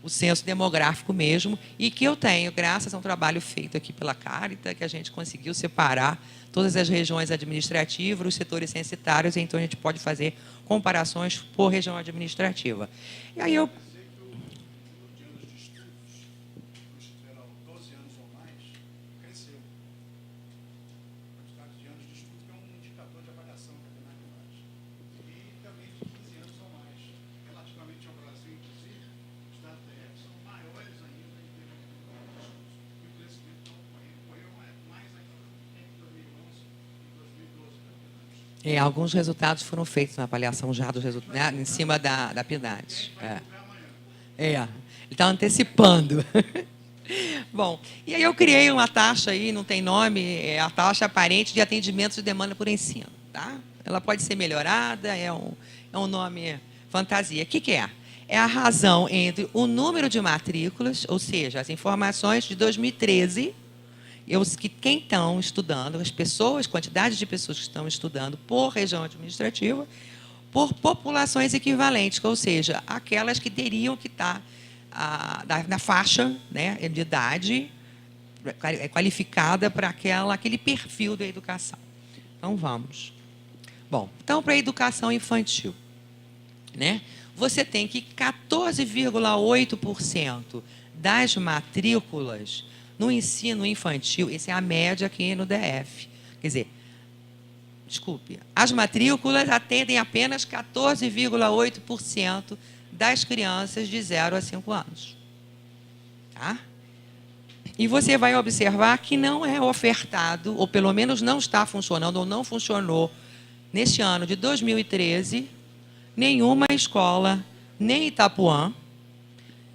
o censo demográfico mesmo, e que eu tenho, graças a um trabalho feito aqui pela Caritas, que a gente conseguiu separar todas as regiões administrativas, os setores censitários, então a gente pode fazer comparações por região administrativa. E aí eu... alguns resultados foram feitos na avaliação já dos resultados, né, em cima da PNAD. Ele está antecipando. Bom, e aí eu criei uma taxa aí, não tem nome, é a taxa aparente de atendimento de demanda por ensino, tá? Ela pode ser melhorada, é um nome fantasia. O que é? É a razão entre o número de matrículas, ou seja, as informações de 2013, quem estão estudando, as pessoas, quantidade de pessoas que estão estudando por região administrativa, por populações equivalentes, ou seja, aquelas que teriam que estar na faixa, né, de idade qualificada para aquele perfil da educação. Então, vamos. Bom, então, para a educação infantil, né, você tem que 14,8% das matrículas no ensino infantil, essa é a média aqui no DF. Quer dizer, desculpe, as matrículas atendem apenas 14,8% das crianças de 0 a 5 anos. Tá? E você vai observar que não é ofertado, ou pelo menos não está funcionando, ou não funcionou, neste ano de 2013, nenhuma escola, nem em Itapuã,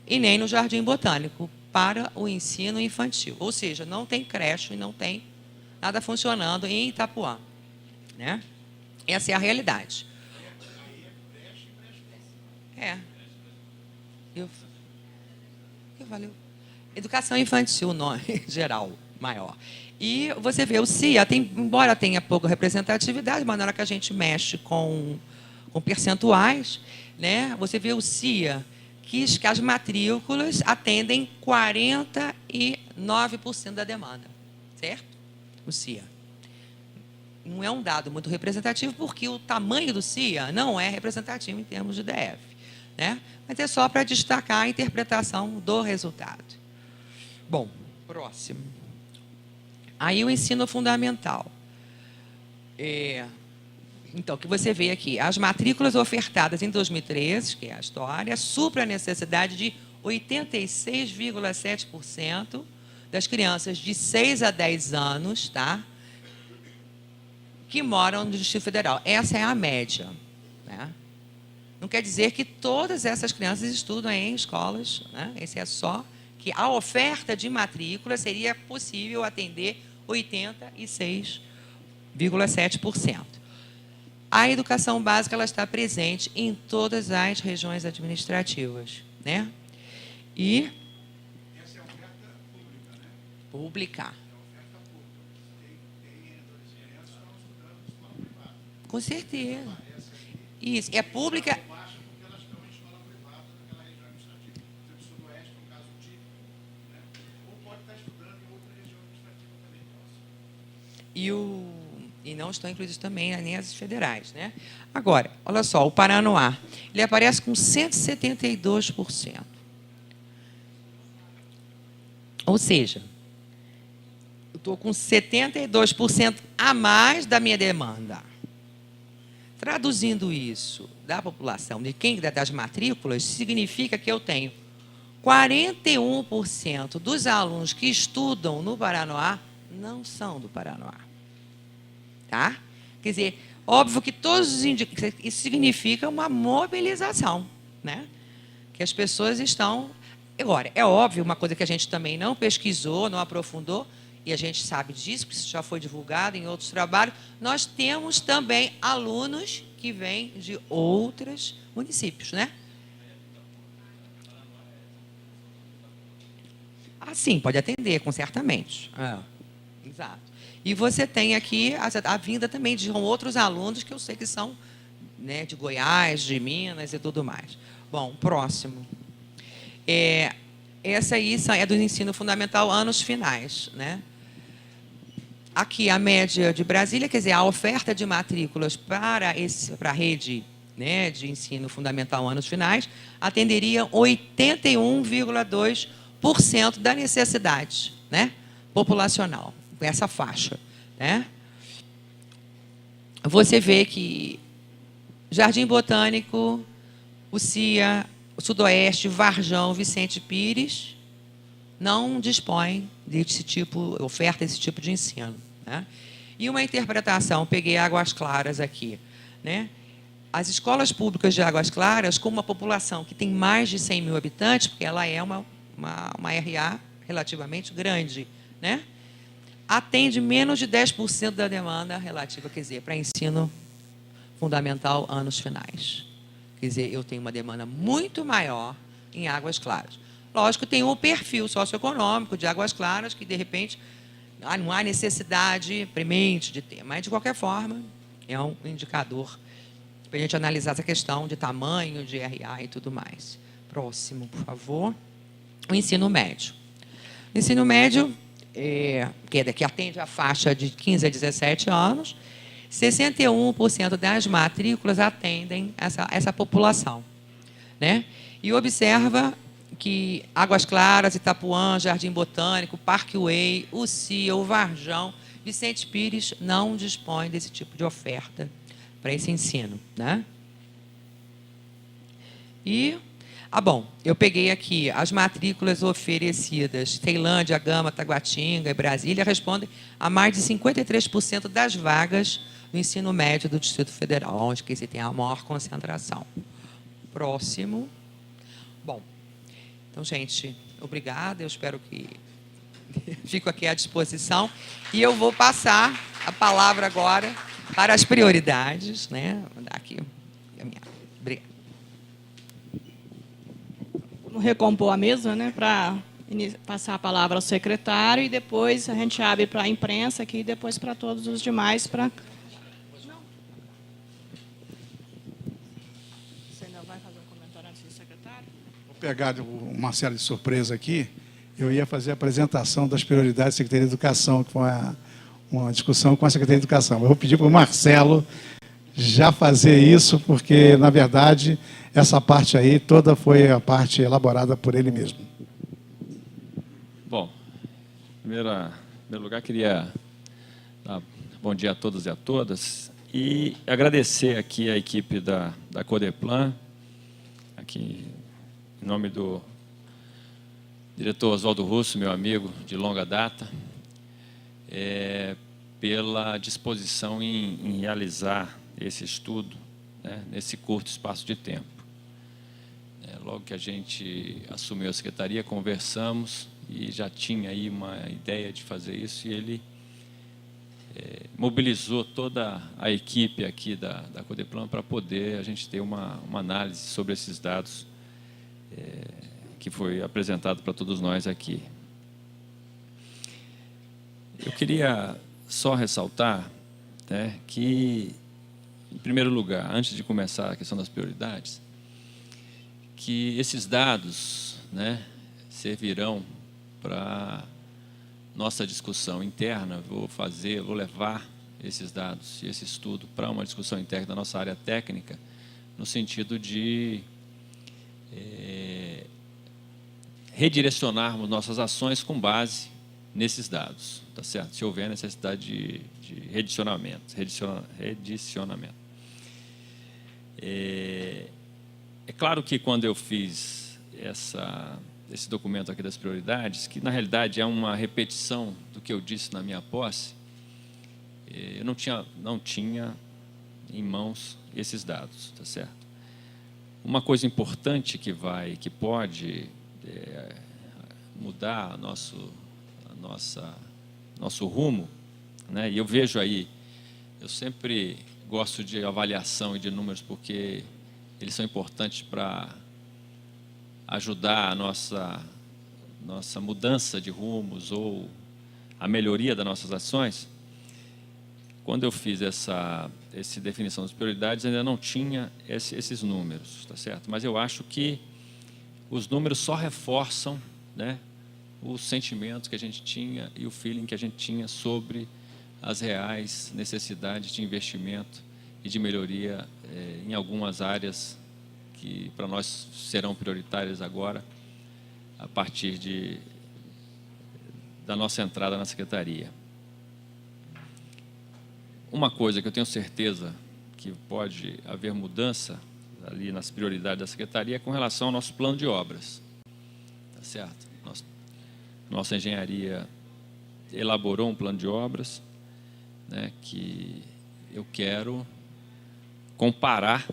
e nem no Jardim Botânico, para o ensino infantil. Ou seja, não tem creche e não tem nada funcionando em Itapuã, né? Essa é a realidade. Valeu. Educação infantil, nome geral, maior. E você vê, o CIA, embora tenha pouca representatividade, mas na hora que a gente mexe com percentuais, né, você vê o CIA, que as matrículas atendem 49% da demanda, certo? O CIA. Não é um dado muito representativo, porque o tamanho do CIA não é representativo em termos de DF, né? Mas é só para destacar a interpretação do resultado. Bom, próximo. Aí o ensino fundamental. Então, o que você vê aqui, as matrículas ofertadas em 2013, que é a história, supra a necessidade de 86,7% das crianças de 6 a 10 anos, tá? Que moram no Distrito Federal. Essa é a média, né? Não quer dizer que todas essas crianças estudam em escolas, né? Esse é só que a oferta de matrícula seria possível atender 86,7%. A educação básica ela está presente em todas as regiões administrativas, né? E Essa é a oferta pública, né? pública. É a oferta pública. Tem adolescentes que estão estudando em escola privada. Com certeza. Essa aqui Isso, é pública. baixa porque elas estão em escola privada naquela região administrativa. Por exemplo, sudoeste, no caso típico, né? Ou pode estar estudando em outra região administrativa também próxima. E não estão incluídos também nem as federais, né? Agora, olha só, o Paranoá, ele aparece com 172%. Ou seja, eu estou com 72% a mais da minha demanda. Traduzindo isso da população, de quem das matrículas, significa que eu tenho 41% dos alunos que estudam no Paranoá não são do Paranoá. Tá? Quer dizer, óbvio que todos os indicadores, isso significa uma mobilização, né? Que as pessoas estão... Agora, é óbvio, uma coisa que a gente também não pesquisou, não aprofundou, e a gente sabe disso, porque isso já foi divulgado em outros trabalhos, nós temos também alunos que vêm de outros municípios, né? Ah, sim, pode atender, com certamente. Exato. E você tem aqui a vinda também de outros alunos que eu sei que são, né, de Goiás, de Minas e tudo mais. Bom, próximo. Essa aí é do ensino fundamental anos finais, né? Aqui a média de Brasília, quer dizer, a oferta de matrículas para a rede, né, de ensino fundamental anos finais atenderia 81,2% da necessidade, né, populacional, essa faixa, né? Você vê que Jardim Botânico, o CIA, o Sudoeste, Varjão, Vicente Pires não dispõem desse tipo, oferta esse tipo de ensino, né? E uma interpretação, peguei Águas Claras aqui, né? As escolas públicas de Águas Claras, com uma população que tem mais de 100 mil habitantes, porque ela é uma RA relativamente grande, né? Atende menos de 10% da demanda relativa, quer dizer, para ensino fundamental anos finais. Quer dizer, eu tenho uma demanda muito maior em Águas Claras. Lógico, tem um perfil socioeconômico de Águas Claras que, de repente, não há necessidade premente de ter, mas, de qualquer forma, é um indicador para a gente analisar essa questão de tamanho, de RA e tudo mais. Próximo, por favor. O ensino médio. O ensino médio, que atende a faixa de 15 a 17 anos, 61% das matrículas atendem essa população, né? E observa que Águas Claras, Itapuã, Jardim Botânico, Parkway, o CIA, o Varjão, Vicente Pires não dispõem desse tipo de oferta para esse ensino, né? E, bom, eu peguei aqui as matrículas oferecidas, Ceilândia, Gama, Taguatinga e Brasília respondem a mais de 53% das vagas do ensino médio do Distrito Federal, onde que se tem a maior concentração. Próximo. Bom, então, gente, obrigada, eu espero que fico aqui à disposição. E eu vou passar a palavra agora para as prioridades, né? Vou dar aqui a minha. Obrigada. Vamos recompor a mesa, né, para passar a palavra ao secretário e depois a gente abre para a imprensa aqui e depois para todos os demais. Você ainda vai fazer um comentário antes do secretário? Vou pegar o Marcelo de surpresa aqui, eu ia fazer a apresentação das prioridades da Secretaria de Educação, que foi uma discussão com a Secretaria de Educação. Eu vou pedir para o Marcelo já fazer isso, porque, na verdade, essa parte aí toda foi a parte elaborada por ele mesmo. Bom, em primeiro lugar, queria dar bom dia a todos e a todas e agradecer aqui a equipe da Codeplan, aqui em nome do diretor Oswaldo Russo, meu amigo de longa data, pela disposição em realizar esse estudo, né, nesse curto espaço de tempo. Logo que a gente assumiu a secretaria, conversamos e já tinha aí uma ideia de fazer isso, e ele mobilizou toda a equipe aqui da Codeplan para poder a gente ter uma análise sobre esses dados que foi apresentado para todos nós aqui. Eu queria só ressaltar, né, que, em primeiro lugar, antes de começar a questão das prioridades, que esses dados, né, servirão para nossa discussão interna. Vou levar esses dados e esse estudo para uma discussão interna da nossa área técnica, no sentido de redirecionarmos nossas ações com base nesses dados, tá certo? Se houver necessidade de redicionamento. É claro que quando eu fiz esse documento aqui das prioridades, que na realidade é uma repetição do que eu disse na minha posse, eu não tinha em mãos esses dados, tá certo? Uma coisa importante que pode mudar nosso rumo, né? E eu vejo aí, eu sempre gosto de avaliação e de números porque eles são importantes para ajudar a nossa mudança de rumos ou a melhoria das nossas ações. Quando eu fiz essa definição das prioridades, ainda não tinha esses números, tá certo? Mas eu acho que os números só reforçam, né, os sentimentos que a gente tinha e o feeling que a gente tinha sobre as reais necessidades de investimento e de melhoria em algumas áreas que para nós serão prioritárias agora, a partir da nossa entrada na Secretaria. Uma coisa que eu tenho certeza que pode haver mudança ali nas prioridades da Secretaria é com relação ao nosso plano de obras. Tá certo? Nossa engenharia elaborou um plano de obras, né, que eu quero comparar,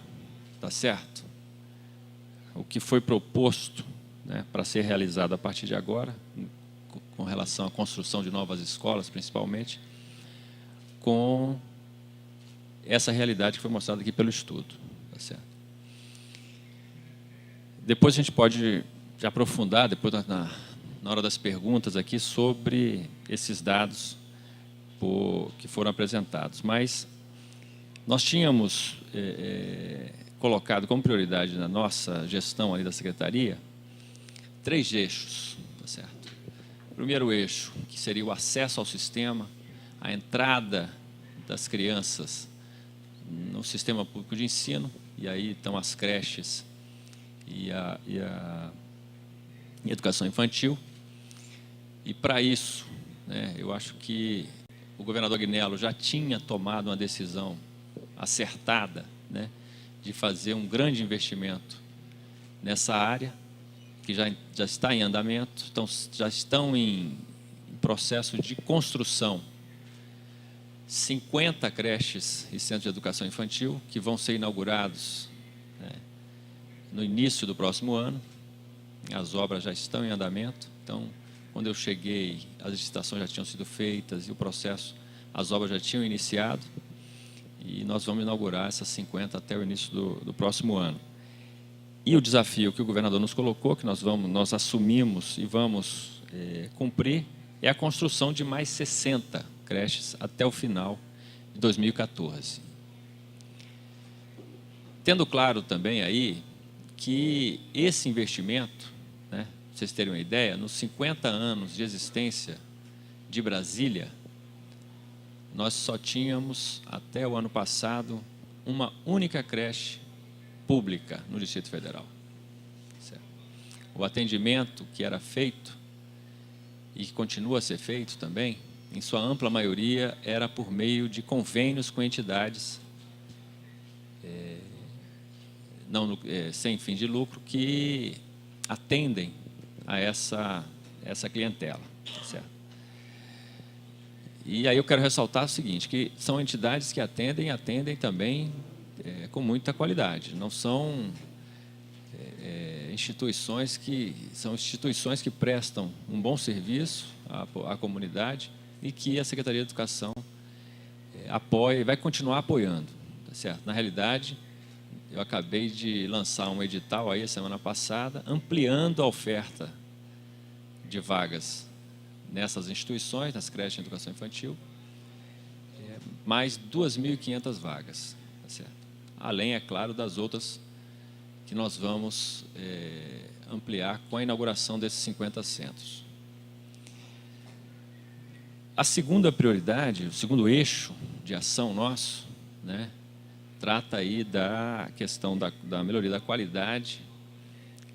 tá certo? O que foi proposto, né, para ser realizado a partir de agora, com relação à construção de novas escolas, principalmente, com essa realidade que foi mostrada aqui pelo estudo, tá certo? Depois a gente pode aprofundar, depois na hora das perguntas aqui, sobre esses dados que foram apresentados. Mas nós tínhamos colocado como prioridade na nossa gestão ali da Secretaria 3 eixos, tá certo? O primeiro eixo, que seria o acesso ao sistema, a entrada das crianças no sistema público de ensino, e aí estão as creches e a educação infantil. E para isso, né, eu acho que o governador Agnello já tinha tomado uma decisão acertada, né, de fazer um grande investimento nessa área, que já está em andamento, já estão em processo de construção 50 creches e centros de educação infantil, que vão ser inaugurados, né, no início do próximo ano. As obras já estão em andamento, então, quando eu cheguei, as licitações já tinham sido feitas e o processo, as obras já tinham iniciado, e nós vamos inaugurar essas 50 até o início do próximo ano. E o desafio que o governador nos colocou, que nós assumimos e vamos cumprir, é a construção de mais 60 creches até o final de 2014. Tendo claro também aí que esse investimento, né, pra vocês terem uma ideia, nos 50 anos de existência de Brasília, nós só tínhamos, até o ano passado, uma única creche pública no Distrito Federal. Certo? O atendimento que era feito, e que continua a ser feito também, em sua ampla maioria, era por meio de convênios com entidades sem fim de lucro que atendem a essa clientela. Certo? E aí eu quero ressaltar o seguinte, que são entidades que atendem também com muita qualidade. Não são instituições que prestam um bom serviço à comunidade e que a Secretaria de Educação apoia e vai continuar apoiando. Tá certo? Na realidade, eu acabei de lançar um edital aí semana passada, ampliando a oferta de vagas nessas instituições, nas creches de educação infantil, mais 2.500 vagas, tá certo? Além, é claro, das outras que nós vamos ampliar com a inauguração desses 50 centros. A segunda prioridade, o segundo eixo de ação nosso, né, trata aí da questão da melhoria da qualidade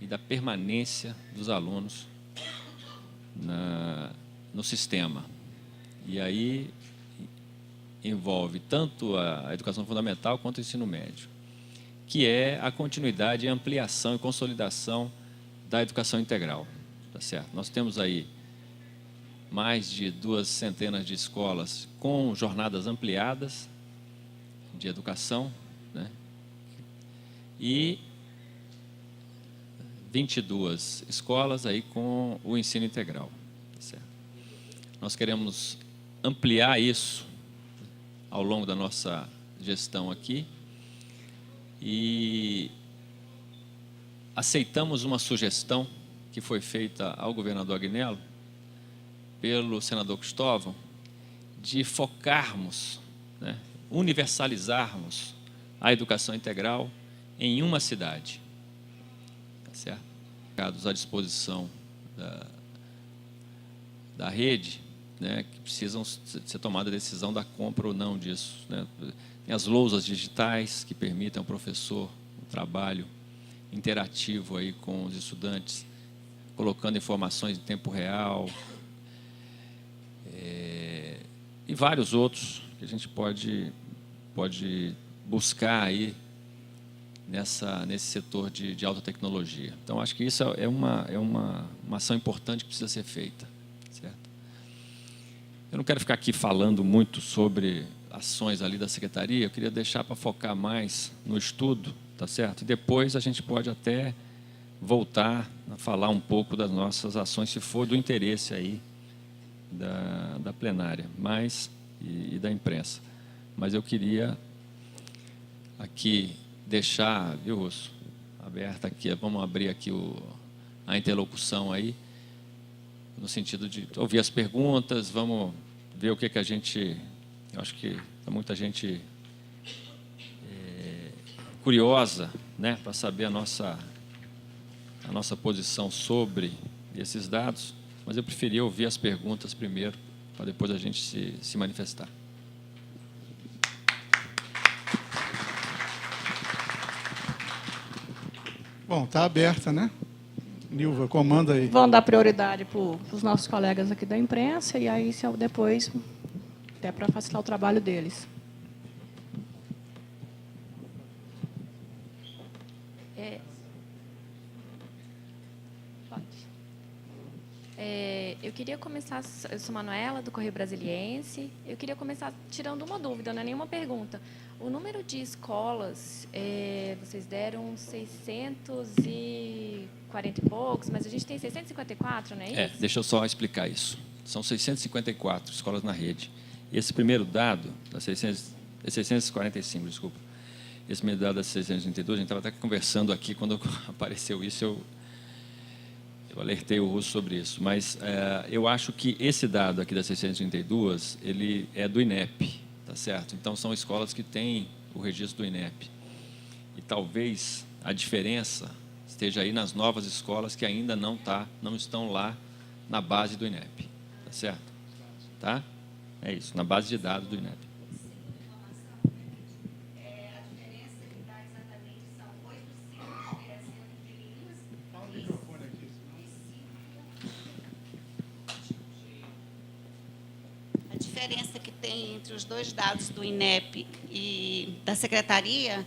e da permanência dos alunos no sistema. E aí envolve tanto a educação fundamental quanto o ensino médio, que é a continuidade, ampliação e consolidação da educação integral. Tá certo? Nós temos aí mais de 200 de escolas com jornadas ampliadas de educação, né? E 22 escolas aí com o ensino integral. Tá certo? Nós queremos ampliar isso ao longo da nossa gestão aqui e aceitamos uma sugestão que foi feita ao governador Agnello pelo senador Cristóvão de focarmos, né, universalizarmos a educação integral em uma cidade. Tá certo? À disposição da rede, né, que precisam ser tomada a decisão da compra ou não disso. Né? Tem as lousas digitais que permitem ao professor um trabalho interativo aí com os estudantes, colocando informações em tempo real, e vários outros que a gente pode buscar aí nesse setor de alta tecnologia. Então, acho que isso é uma ação importante que precisa ser feita. Certo? Eu não quero ficar aqui falando muito sobre ações ali da Secretaria, eu queria deixar para focar mais no estudo, tá certo? E depois a gente pode até voltar a falar um pouco das nossas ações, se for do interesse aí da plenária, e da imprensa. Mas eu queria aqui deixar, viu, Russo, aberta aqui, vamos abrir aqui a interlocução aí, no sentido de ouvir as perguntas, vamos ver o que a gente, eu acho que tem muita gente curiosa, né, para saber a nossa posição sobre esses dados, mas eu preferia ouvir as perguntas primeiro, para depois a gente se manifestar. Bom, está aberta, né? Nilva, comanda aí. Vamos dar prioridade para os nossos colegas aqui da imprensa e aí depois, até para facilitar o trabalho deles. Eu queria começar, eu sou Manuela, do Correio Brasiliense, eu queria começar tirando uma dúvida, não é nenhuma pergunta. O número de escolas, vocês deram 640 e poucos, mas a gente tem 654, não é isso? Deixa eu só explicar isso. São 654 escolas na rede. E esse primeiro dado, 645, desculpa. Esse primeiro dado da 632, a gente estava até conversando aqui, quando apareceu isso, eu alertei o Russo sobre isso, mas eu acho que esse dado aqui das 632, ele é do INEP, tá certo? Então, são escolas que têm o registro do INEP. E talvez a diferença esteja aí nas novas escolas que ainda não estão lá na base do INEP. Tá certo? Tá? É isso, na base de dados do INEP. A diferença que tem entre os dois dados do INEP e da Secretaria,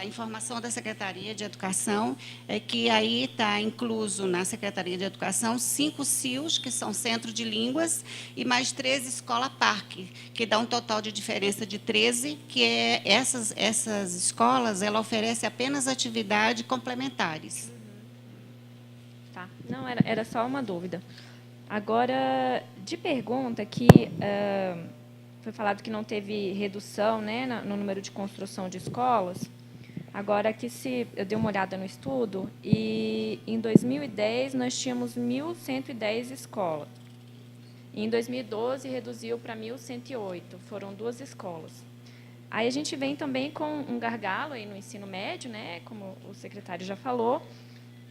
a informação da Secretaria de Educação é que aí está incluso na Secretaria de Educação 5 CIUs, que são Centro de Línguas, e mais 13 Escola-Parque, que dá um total de diferença de 13, que essas escolas, ela oferece apenas atividades complementares. Tá. Não, era só uma dúvida. Agora, de pergunta, que foi falado que não teve redução, né, no número de construção de escolas. Agora, que eu dei uma olhada no estudo, e em 2010 nós tínhamos 1.110 escolas. E em 2012 reduziu para 1.108, foram 2 escolas. Aí a gente vem também com um gargalo aí no ensino médio, né, como o secretário já falou.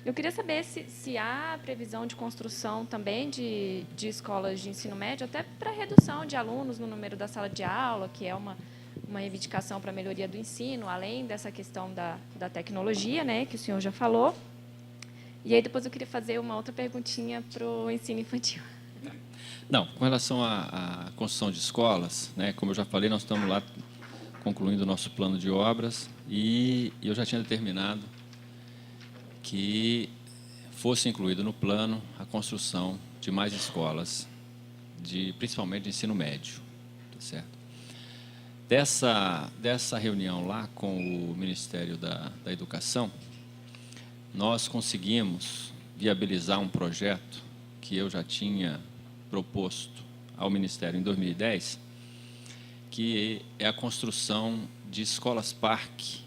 Eu queria saber se há previsão de construção também de escolas de ensino médio, até para redução de alunos no número da sala de aula, que é uma reivindicação para a melhoria do ensino, além dessa questão da tecnologia, né, que o senhor já falou. E aí depois eu queria fazer uma outra perguntinha para o ensino infantil. Não, com relação à construção de escolas, né, como eu já falei, nós estamos lá concluindo o nosso plano de obras e eu já tinha determinado que fosse incluído no plano a construção de mais escolas, principalmente de ensino médio. Tá certo? Dessa reunião lá com o Ministério da Educação, nós conseguimos viabilizar um projeto que eu já tinha proposto ao Ministério em 2010, que é a construção de escolas-parque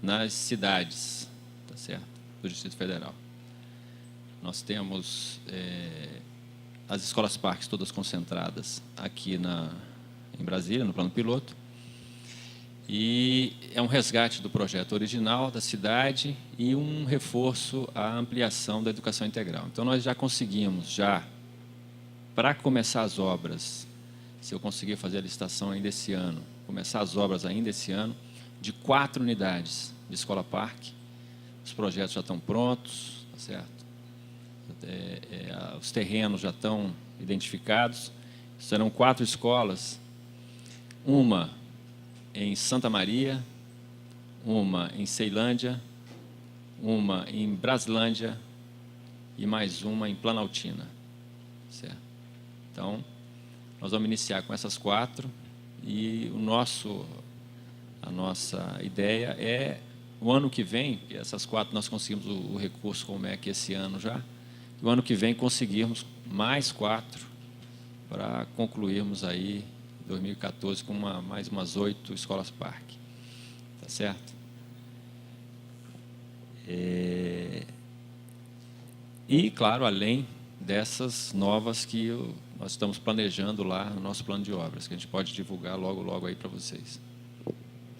nas cidades, tá certo? Do Distrito Federal. Nós temos as escolas-parques todas concentradas aqui em Brasília, no plano piloto, e é um resgate do projeto original da cidade e um reforço à ampliação da educação integral. Então, nós já conseguimos, para começar as obras, se eu conseguir fazer a licitação ainda esse ano, começar as obras ainda esse ano, de 4 unidades de escola-parque. Os projetos já estão prontos, tá certo? Os terrenos já estão identificados. Serão 4 escolas, uma em Santa Maria, uma em Ceilândia, uma em Braslândia e mais uma em Planaltina. Certo? Então, nós vamos iniciar com essas 4 e a nossa ideia é, o ano que vem, essas 4 nós conseguimos o recurso com o MEC esse ano já, e o ano que vem conseguirmos mais 4 para concluirmos aí 2014 com mais umas 8 escolas-parque. Tá certo? E, claro, além dessas novas que nós estamos planejando lá no nosso plano de obras, que a gente pode divulgar logo, logo aí para vocês.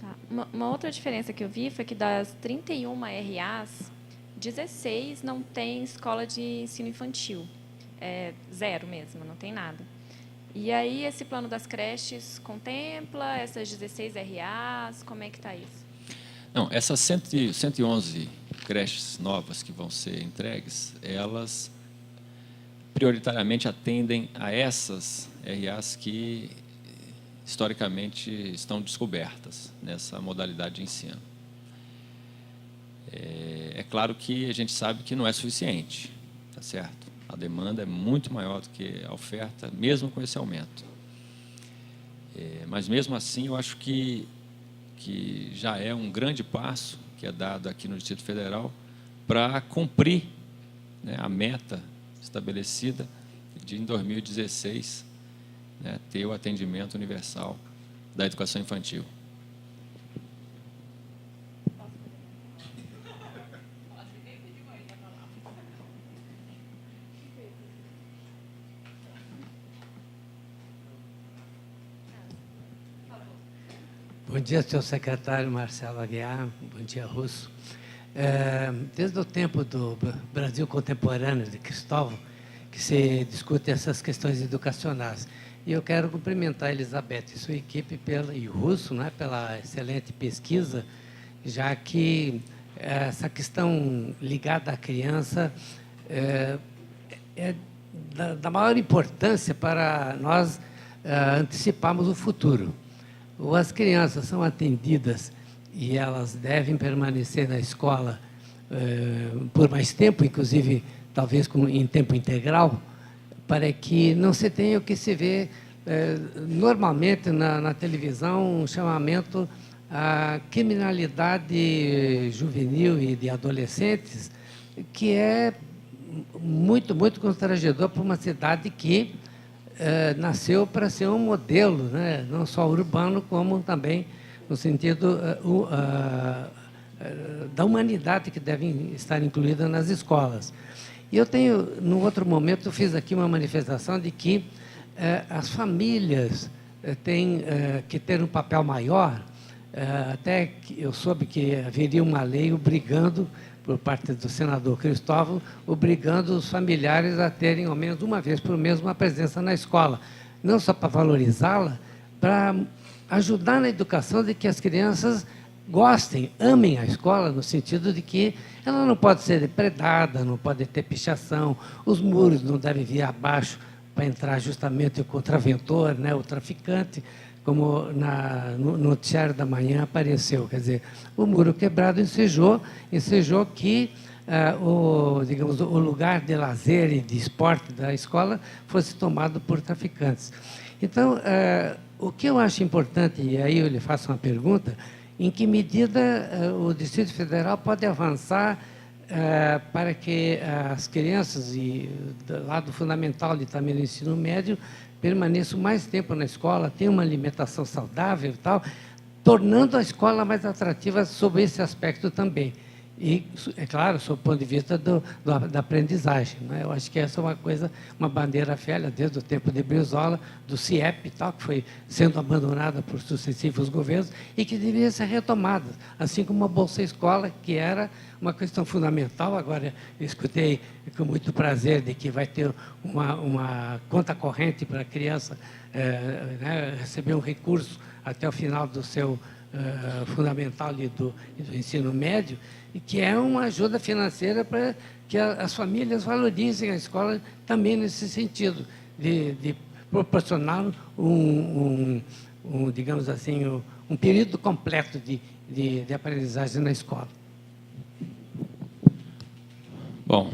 Tá. Uma outra diferença que eu vi foi que das 31 RAs, 16 não tem escola de ensino infantil. É 0 mesmo, não tem nada. E aí, esse plano das creches contempla essas 16 RAs? Como é que está isso? Não, essas 111 creches novas que vão ser entregues, elas prioritariamente atendem a essas RAs que, historicamente, estão descobertas nessa modalidade de ensino. É claro que a gente sabe que não é suficiente, tá certo? A demanda é muito maior do que a oferta, mesmo com esse aumento. Mas, mesmo assim, eu acho que já é um grande passo que é dado aqui no Distrito Federal para cumprir, né, a meta estabelecida de, em 2016, né, ter o atendimento universal da educação infantil. Bom dia, senhor secretário Marcelo Aguiar. Bom dia, Russo. Desde o tempo do Brasil contemporâneo, de Cristóvão, que se discute essas questões educacionais. E eu quero cumprimentar a Elizabeth e sua equipe e o Russo, né, pela excelente pesquisa, já que essa questão ligada à criança é da maior importância para nós anteciparmos o futuro. Ou as crianças são atendidas e elas devem permanecer na escola por mais tempo, inclusive talvez em tempo integral, para que não se tenha o que se vê normalmente na televisão, um chamamento à criminalidade juvenil e de adolescentes, que é muito, muito constrangedor para uma cidade que nasceu para ser um modelo, né? Não só urbano, como também no sentido da humanidade que devem estar incluídas nas escolas. E eu tenho, no outro momento, fiz aqui uma manifestação de que as famílias têm que ter um papel maior, até que eu soube que haveria uma lei obrigando, por parte do senador Cristóvão, obrigando os familiares a terem, ao menos uma vez por mês, uma presença na escola. Não só para valorizá-la, para ajudar na educação de que as crianças gostem, amem a escola, no sentido de que ela não pode ser depredada, não pode ter pichação, os muros não devem vir abaixo para entrar justamente o contraventor, né, o traficante, como no noticiário da manhã apareceu. Quer dizer, o muro quebrado ensejou que digamos, o lugar de lazer e de esporte da escola fosse tomado por traficantes. Então, o que eu acho importante, e aí eu lhe faço uma pergunta, em que medida o Distrito Federal pode avançar para que as crianças, lá do fundamental e também do ensino médio, permaneçam mais tempo na escola, tenham uma alimentação saudável e tal, tornando a escola mais atrativa sob esse aspecto também. E, é claro, sob o ponto de vista da aprendizagem, né? Eu acho que essa é uma coisa, uma bandeira velha, desde o tempo de Brizola, do CIEP e tal, que foi sendo abandonada por sucessivos governos e que deveria ser retomada, assim como a Bolsa Escola, que era uma questão fundamental. Agora, eu escutei com muito prazer de que vai ter uma conta corrente para a criança né, receber um recurso até o final do seu fundamental e do ensino médio, e que é uma ajuda financeira para que as famílias valorizem a escola também nesse sentido, de proporcionar digamos assim, um período completo de aprendizagem na escola. Bom,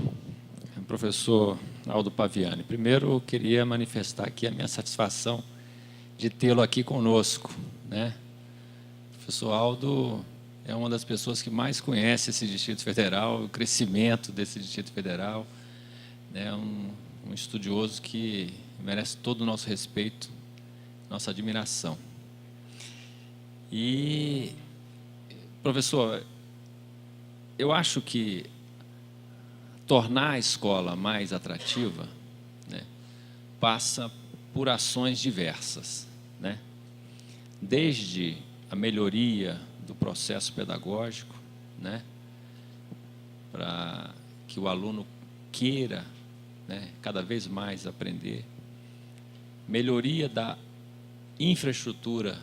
professor Aldo Paviani, primeiro eu queria manifestar aqui a minha satisfação de tê-lo aqui conosco, né? O professor Aldo é uma das pessoas que mais conhece esse Distrito Federal, o crescimento desse Distrito Federal, né? Um estudioso que merece todo o nosso respeito, nossa admiração. E, professor, eu acho que tornar a escola mais atrativa, né, passa por ações diversas, né? Desde a melhoria do processo pedagógico, né, para que o aluno queira, né, cada vez mais aprender, melhoria da infraestrutura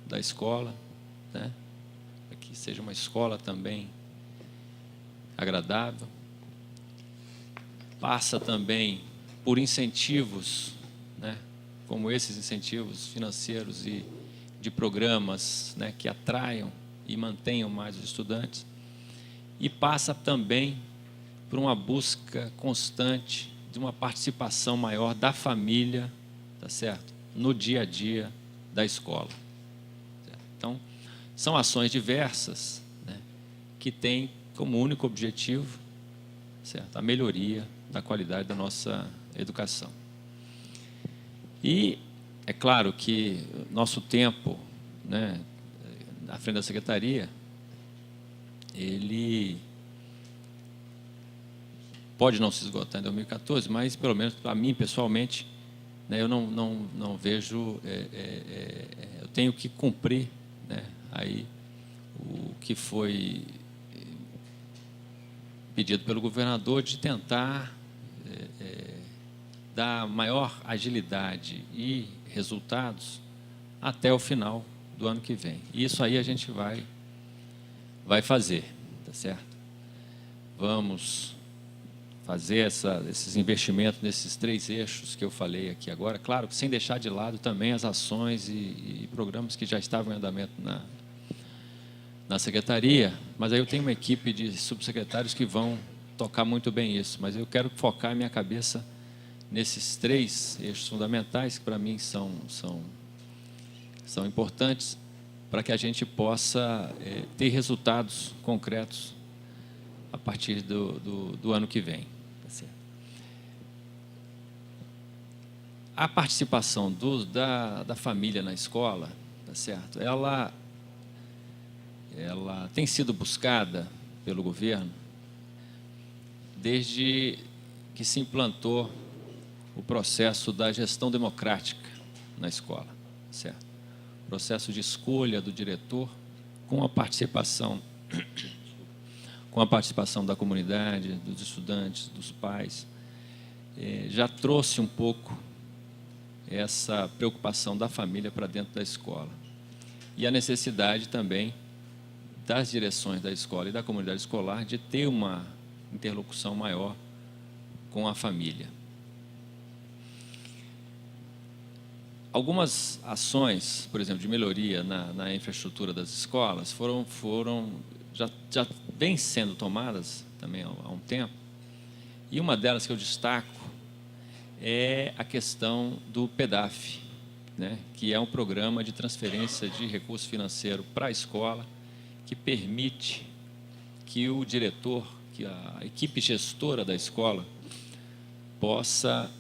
da escola, né, para que seja uma escola também agradável, passa também por incentivos, né, como esses incentivos financeiros e de programas, né, que atraiam e mantenham mais os estudantes, e passa também por uma busca constante de uma participação maior da família, tá certo? No dia a dia da escola. Certo? Então, são ações diversas, né, que têm como único objetivo, certo, a melhoria da qualidade da nossa educação. E é claro que nosso tempo, né, à frente da secretaria, ele pode não se esgotar em 2014, mas pelo menos para mim pessoalmente, né, eu não vejo, eu tenho que cumprir, né, aí o que foi pedido pelo governador de tentar dar maior agilidade e resultados até o final do ano que vem. E isso aí a gente vai fazer, tá certo? Vamos fazer esses investimentos nesses 3 eixos que eu falei aqui agora, claro, sem deixar de lado também as ações e programas que já estavam em andamento na secretaria, mas aí eu tenho uma equipe de subsecretários que vão tocar muito bem isso, mas eu quero focar a minha cabeça nesses 3 eixos fundamentais, que para mim são importantes, para que a gente possa ter resultados concretos a partir do ano que vem. Tá certo? A participação da família na escola, tá certo? Ela tem sido buscada pelo governo desde que se implantou o processo da gestão democrática na escola, certo? O processo de escolha do diretor com a participação da comunidade, dos estudantes, dos pais, já trouxe um pouco essa preocupação da família para dentro da escola. E a necessidade também das direções da escola e da comunidade escolar de ter uma interlocução maior com a família. Algumas ações, por exemplo, de melhoria na infraestrutura das escolas já vêm sendo tomadas também há um tempo, e uma delas que eu destaco é a questão do PEDAF, né, que é um programa de transferência de recurso financeiro para a escola, que permite que o diretor, que a equipe gestora da escola possa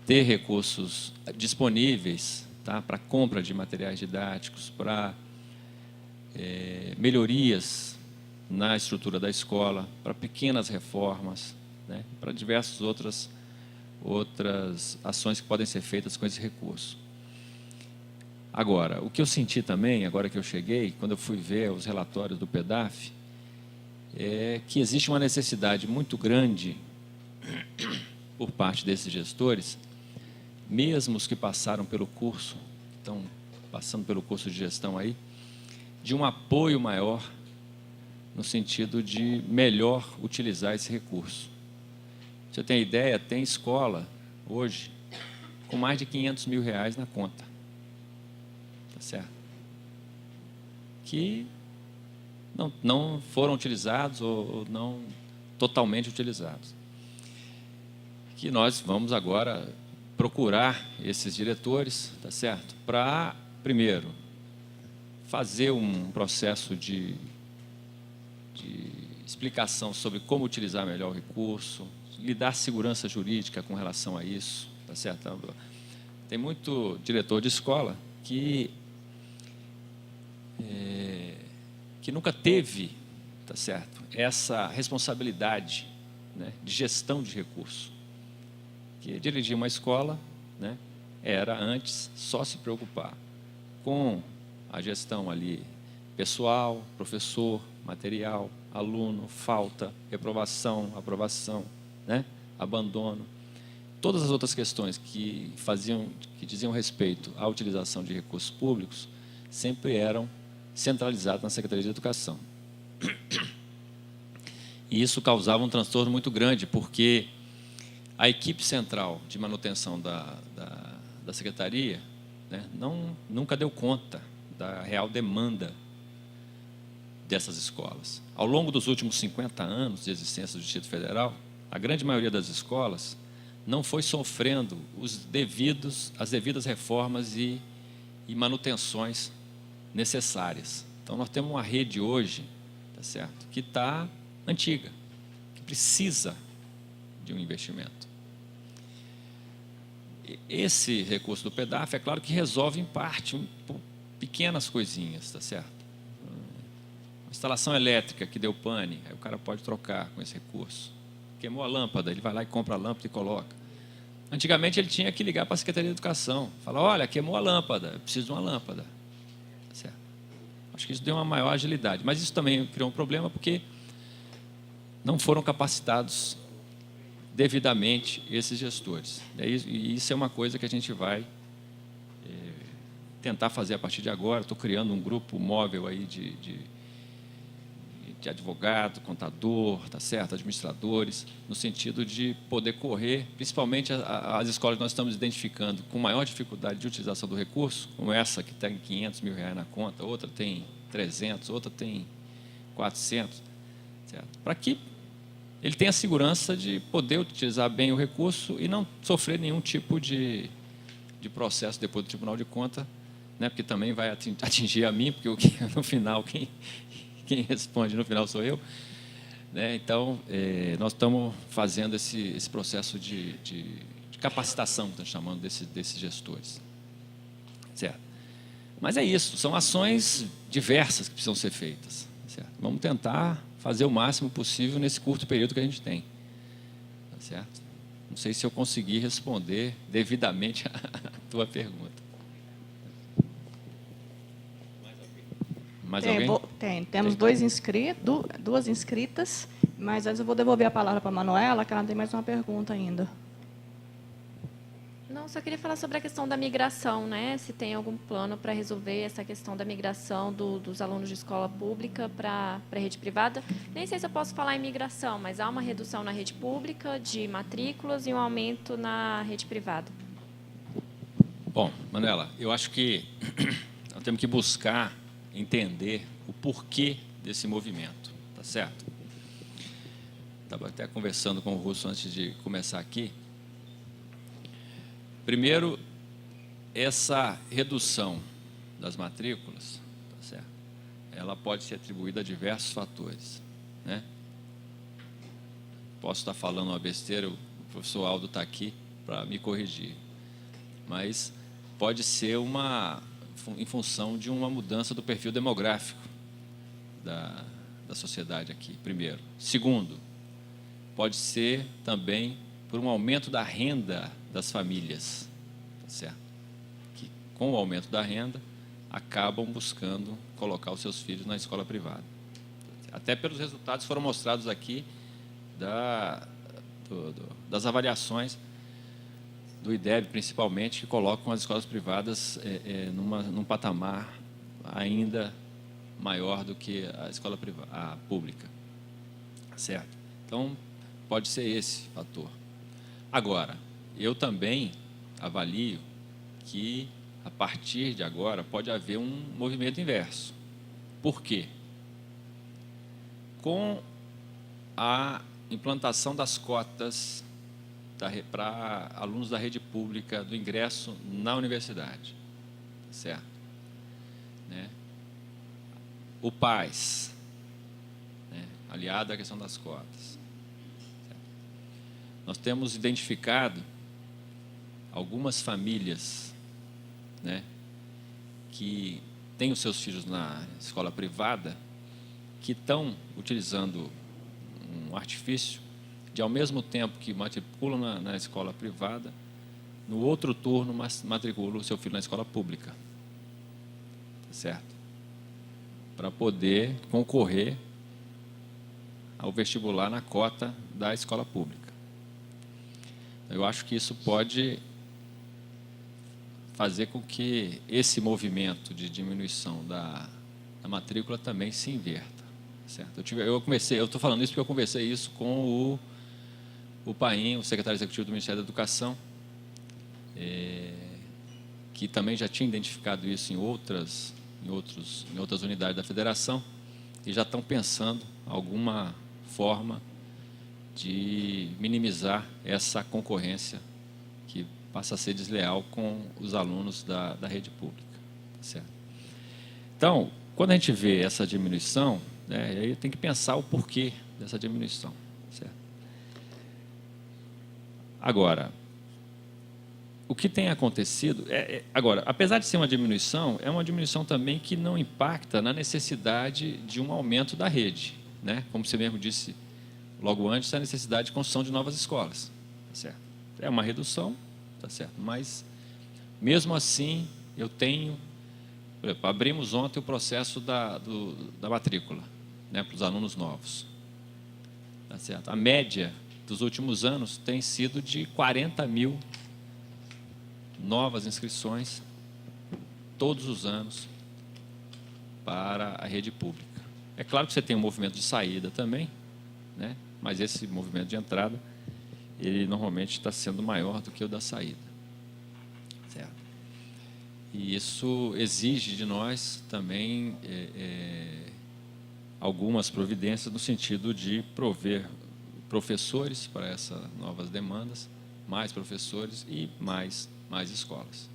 ter recursos disponíveis, tá, para compra de materiais didáticos, para melhorias na estrutura da escola, para pequenas reformas, né, para diversas outras ações que podem ser feitas com esse recurso. Agora, o que eu senti também, agora que eu cheguei, quando eu fui ver os relatórios do PEDAF, é que existe uma necessidade muito grande por parte desses gestores, mesmo os que passaram pelo curso, estão passando pelo curso de gestão aí, de um apoio maior no sentido de melhor utilizar esse recurso. Você tem ideia, tem escola hoje com mais de R$500 mil na conta, tá certo? Que não foram utilizados ou não totalmente utilizados. Que nós vamos agora procurar esses diretores, tá certo? Para, primeiro, fazer um processo de explicação sobre como utilizar melhor o recurso, lhe dar segurança jurídica com relação a isso, tá certo? Tem muito diretor de escola que nunca teve, tá certo, essa responsabilidade, né, de gestão de recurso. Que dirigir uma escola, né, era antes só se preocupar com a gestão ali pessoal, professor, material, aluno, falta, reprovação, aprovação, né, abandono. Todas as outras questões que diziam respeito à utilização de recursos públicos sempre eram centralizadas na Secretaria de Educação. E isso causava um transtorno muito grande, porque a equipe central de manutenção da Secretaria, né, nunca deu conta da real demanda dessas escolas. Ao longo dos últimos 50 anos de existência do Distrito Federal, a grande maioria das escolas não foi sofrendo as devidas reformas e manutenções necessárias. Então, nós temos uma rede hoje, tá certo, que está antiga, que precisa de um investimento. Esse recurso do PEDAF, é claro que resolve em parte pequenas coisinhas, tá certo? Uma instalação elétrica que deu pane, aí o cara pode trocar com esse recurso. Queimou a lâmpada, ele vai lá e compra a lâmpada e coloca. Antigamente ele tinha que ligar para a Secretaria de Educação, falar: olha, queimou a lâmpada, eu preciso de uma lâmpada. Tá certo? Acho que isso deu uma maior agilidade, mas isso também criou um problema, porque não foram capacitados devidamente esses gestores. E isso é uma coisa que a gente vai tentar fazer a partir de agora. Estou criando um grupo móvel aí de advogado, contador, tá certo, administradores, no sentido de poder correr, principalmente as escolas que nós estamos identificando com maior dificuldade de utilização do recurso, como essa que tem 500 mil reais na conta, outra tem 300, outra tem 400, certo? Para que ele tenha a segurança de poder utilizar bem o recurso e não sofrer nenhum tipo de processo depois do Tribunal de Contas, né? Porque também vai atingir a mim, porque no final quem responde no final sou eu, né? Então, nós estamos fazendo esse processo de capacitação, estamos chamando desses gestores, certo? Mas é isso, são ações diversas que precisam ser feitas, certo? Vamos tentar fazer o máximo possível nesse curto período que a gente tem, tá certo? Não sei se eu consegui responder devidamente a tua pergunta. Mais alguém? Temos duas inscritas, mas antes eu vou devolver a palavra para a Manuela, que ela tem mais uma pergunta ainda. Não, só queria falar sobre a questão da migração, né? Se tem algum plano para resolver essa questão da migração dos alunos de escola pública para a rede privada. Nem sei se eu posso falar em migração, mas há uma redução na rede pública de matrículas e um aumento na rede privada. Bom, Manuela, eu acho que nós temos que buscar entender o porquê desse movimento, tá certo? Estava até conversando com o Russo antes de começar aqui. Primeiro, essa redução das matrículas, tá certo? Ela pode ser atribuída a diversos fatores, né? Posso estar falando uma besteira, o professor Aldo está aqui para me corrigir, mas pode ser em função de uma mudança do perfil demográfico da sociedade aqui, primeiro. Segundo, pode ser também por um aumento da renda das famílias, tá certo? Que, com o aumento da renda, acabam buscando colocar os seus filhos na escola privada. Até pelos resultados que foram mostrados aqui das avaliações do IDEB, principalmente, que colocam as escolas privadas num patamar ainda maior do que a escola pública, certo? Então, pode ser esse fator. Agora, eu também avalio que, a partir de agora, pode haver um movimento inverso. Por quê? Com a implantação das cotas para alunos da rede pública do ingresso na universidade, certo? Né? O PAS, né? Aliado à questão das cotas. Certo? Nós temos identificado algumas famílias, né, que têm os seus filhos na escola privada, que estão utilizando um artifício de, ao mesmo tempo que matriculam na escola privada, no outro turno matricula o seu filho na escola pública, certo? Para poder concorrer ao vestibular na cota da escola pública. Eu acho que isso pode fazer com que esse movimento de diminuição da matrícula também se inverta, certo? Eu estou falando isso porque eu conversei isso com o Paim, o secretário executivo do Ministério da Educação, que também já tinha identificado isso em outras unidades da federação, e já estão pensando alguma forma de minimizar essa concorrência que passa a ser desleal com os alunos da rede pública, certo? Então, quando a gente vê essa diminuição, né, aí tem que pensar o porquê dessa diminuição, certo? Agora, o que tem acontecido, agora, apesar de ser uma diminuição, é uma diminuição também que não impacta na necessidade de um aumento da rede, né? Como você mesmo disse logo antes, a necessidade de construção de novas escolas, tá certo? É uma redução, tá certo? Mas, mesmo assim, eu tenho, por exemplo, abrimos ontem o processo da matrícula, né, para os alunos novos. Tá certo? A média dos últimos anos tem sido de 40 mil novas inscrições todos os anos para a rede pública. É claro que você tem um movimento de saída também, né? Mas esse movimento de entrada, ele normalmente está sendo maior do que o da saída. Certo? E isso exige de nós também algumas providências no sentido de prover professores para essas novas demandas, mais professores e mais escolas.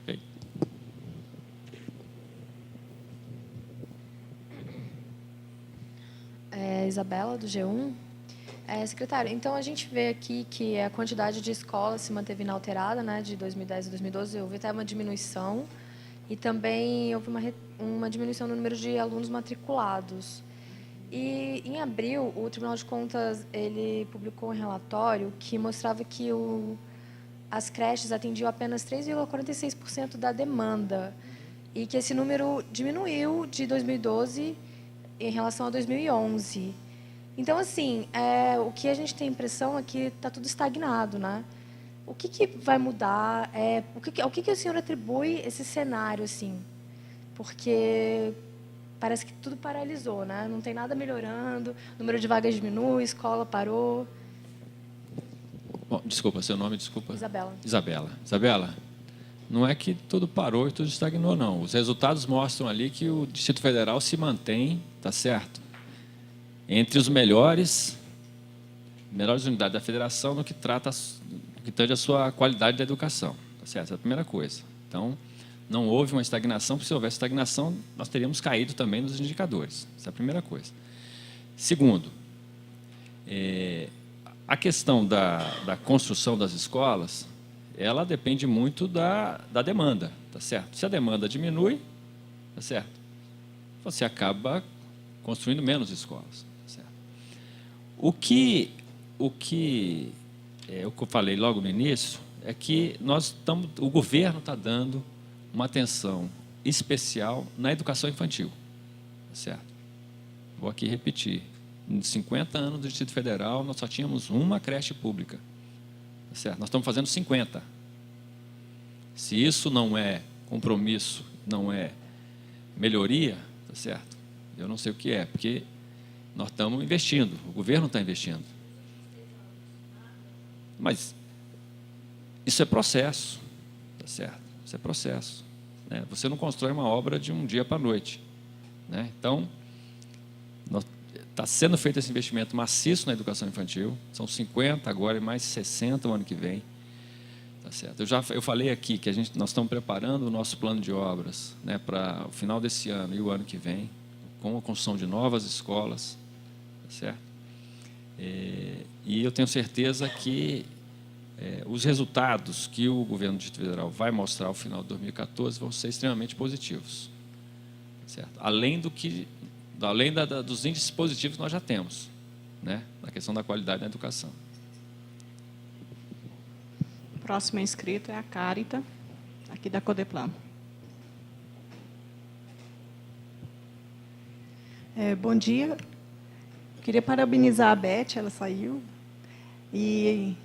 Ok. Isabela, do G1. Secretário, então a gente vê aqui que a quantidade de escolas se manteve inalterada, né, de 2010 a 2012, houve até uma diminuição, e também houve uma diminuição no número de alunos matriculados. E, em abril, o Tribunal de Contas ele publicou um relatório que mostrava que as creches atendiam apenas 3,46% da demanda, e que esse número diminuiu de 2012 em relação a 2011. Então, assim, o que a gente tem a impressão é que está tudo estagnado, né? O que vai mudar? Ao que o senhor atribui esse cenário, assim? Porque parece que tudo paralisou, né? Não tem nada melhorando, o número de vagas diminui, a escola parou. Bom, desculpa, seu nome, desculpa. Isabela. Isabela, não é que tudo parou e tudo estagnou, não. Os resultados mostram ali que o Distrito Federal se mantém, tá certo? Entre os melhores unidades da federação no que tange a sua qualidade da educação. Tá certo? Essa é a primeira coisa. Então, não houve uma estagnação, porque se houvesse estagnação, nós teríamos caído também nos indicadores. Essa é a primeira coisa. Segundo, a questão da construção das escolas, ela depende muito da demanda, tá certo? Se a demanda diminui, tá certo? Você acaba construindo menos escolas. O que eu falei logo no início é que o governo está dando uma atenção especial na educação infantil, certo? Vou aqui repetir: em 50 anos do Distrito Federal nós só tínhamos uma creche pública, certo? Nós estamos fazendo 50. Se isso não é compromisso, não é melhoria, tá certo? Eu não sei o que é, porque nós estamos investindo, o governo está investindo. Mas isso é processo, tá certo? Isso é processo, né? Você não constrói uma obra de um dia para a noite, né? Então, está sendo feito esse investimento maciço na educação infantil, são 50 agora e mais 60 o ano que vem, tá certo? Eu falei aqui que nós estamos preparando o nosso plano de obras, né, para o final desse ano e o ano que vem, com a construção de novas escolas, certo? E eu tenho certeza que os resultados que o governo do Distrito Federal vai mostrar ao final de 2014 vão ser extremamente positivos, certo? Além dos índices positivos que nós já temos, né, na questão da qualidade da educação. Próxima inscrita é a Carita, aqui da Codeplan. Bom dia. Queria parabenizar a Beth, ela saiu, e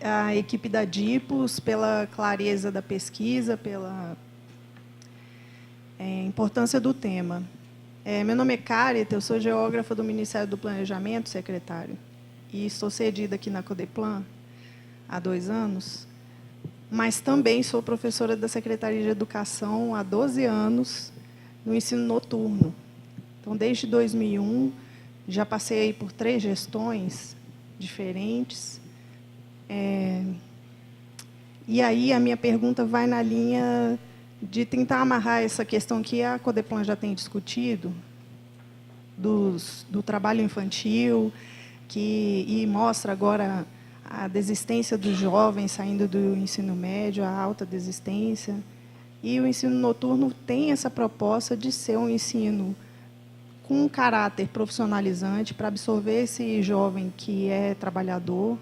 a equipe da DIPOS pela clareza da pesquisa, pela importância do tema. Meu nome é Carita, eu sou geógrafa do Ministério do Planejamento, secretário, e estou cedida aqui na Codeplan há 2 anos, mas também sou professora da Secretaria de Educação há 12 anos no ensino noturno. Então, desde 2001, já passei por 3 gestões diferentes. E aí a minha pergunta vai na linha de tentar amarrar essa questão que a Codeplan já tem discutido, do trabalho infantil, e mostra agora a desistência dos jovens saindo do ensino médio, a alta desistência. E o ensino noturno tem essa proposta de ser um ensino com um caráter profissionalizante para absorver esse jovem que é trabalhador.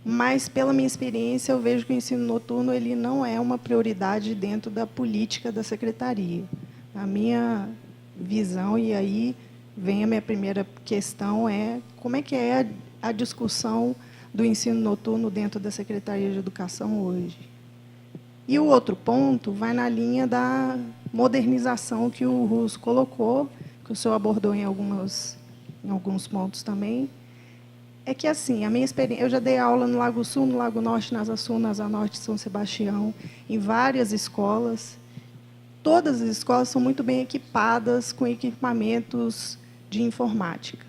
Mas, pela minha experiência, eu vejo que o ensino noturno ele não é uma prioridade dentro da política da secretaria. A minha visão, e aí vem a minha primeira questão, como é que é a discussão do ensino noturno dentro da Secretaria de Educação hoje? E o outro ponto vai na linha da modernização que o Russo colocou, que o senhor abordou em alguns pontos também. É que, assim, a minha experiência, eu já dei aula no Lago Sul, no Lago Norte, na Asa Sul, na Asa Norte, São Sebastião, em várias escolas. Todas as escolas são muito bem equipadas com equipamentos de informática.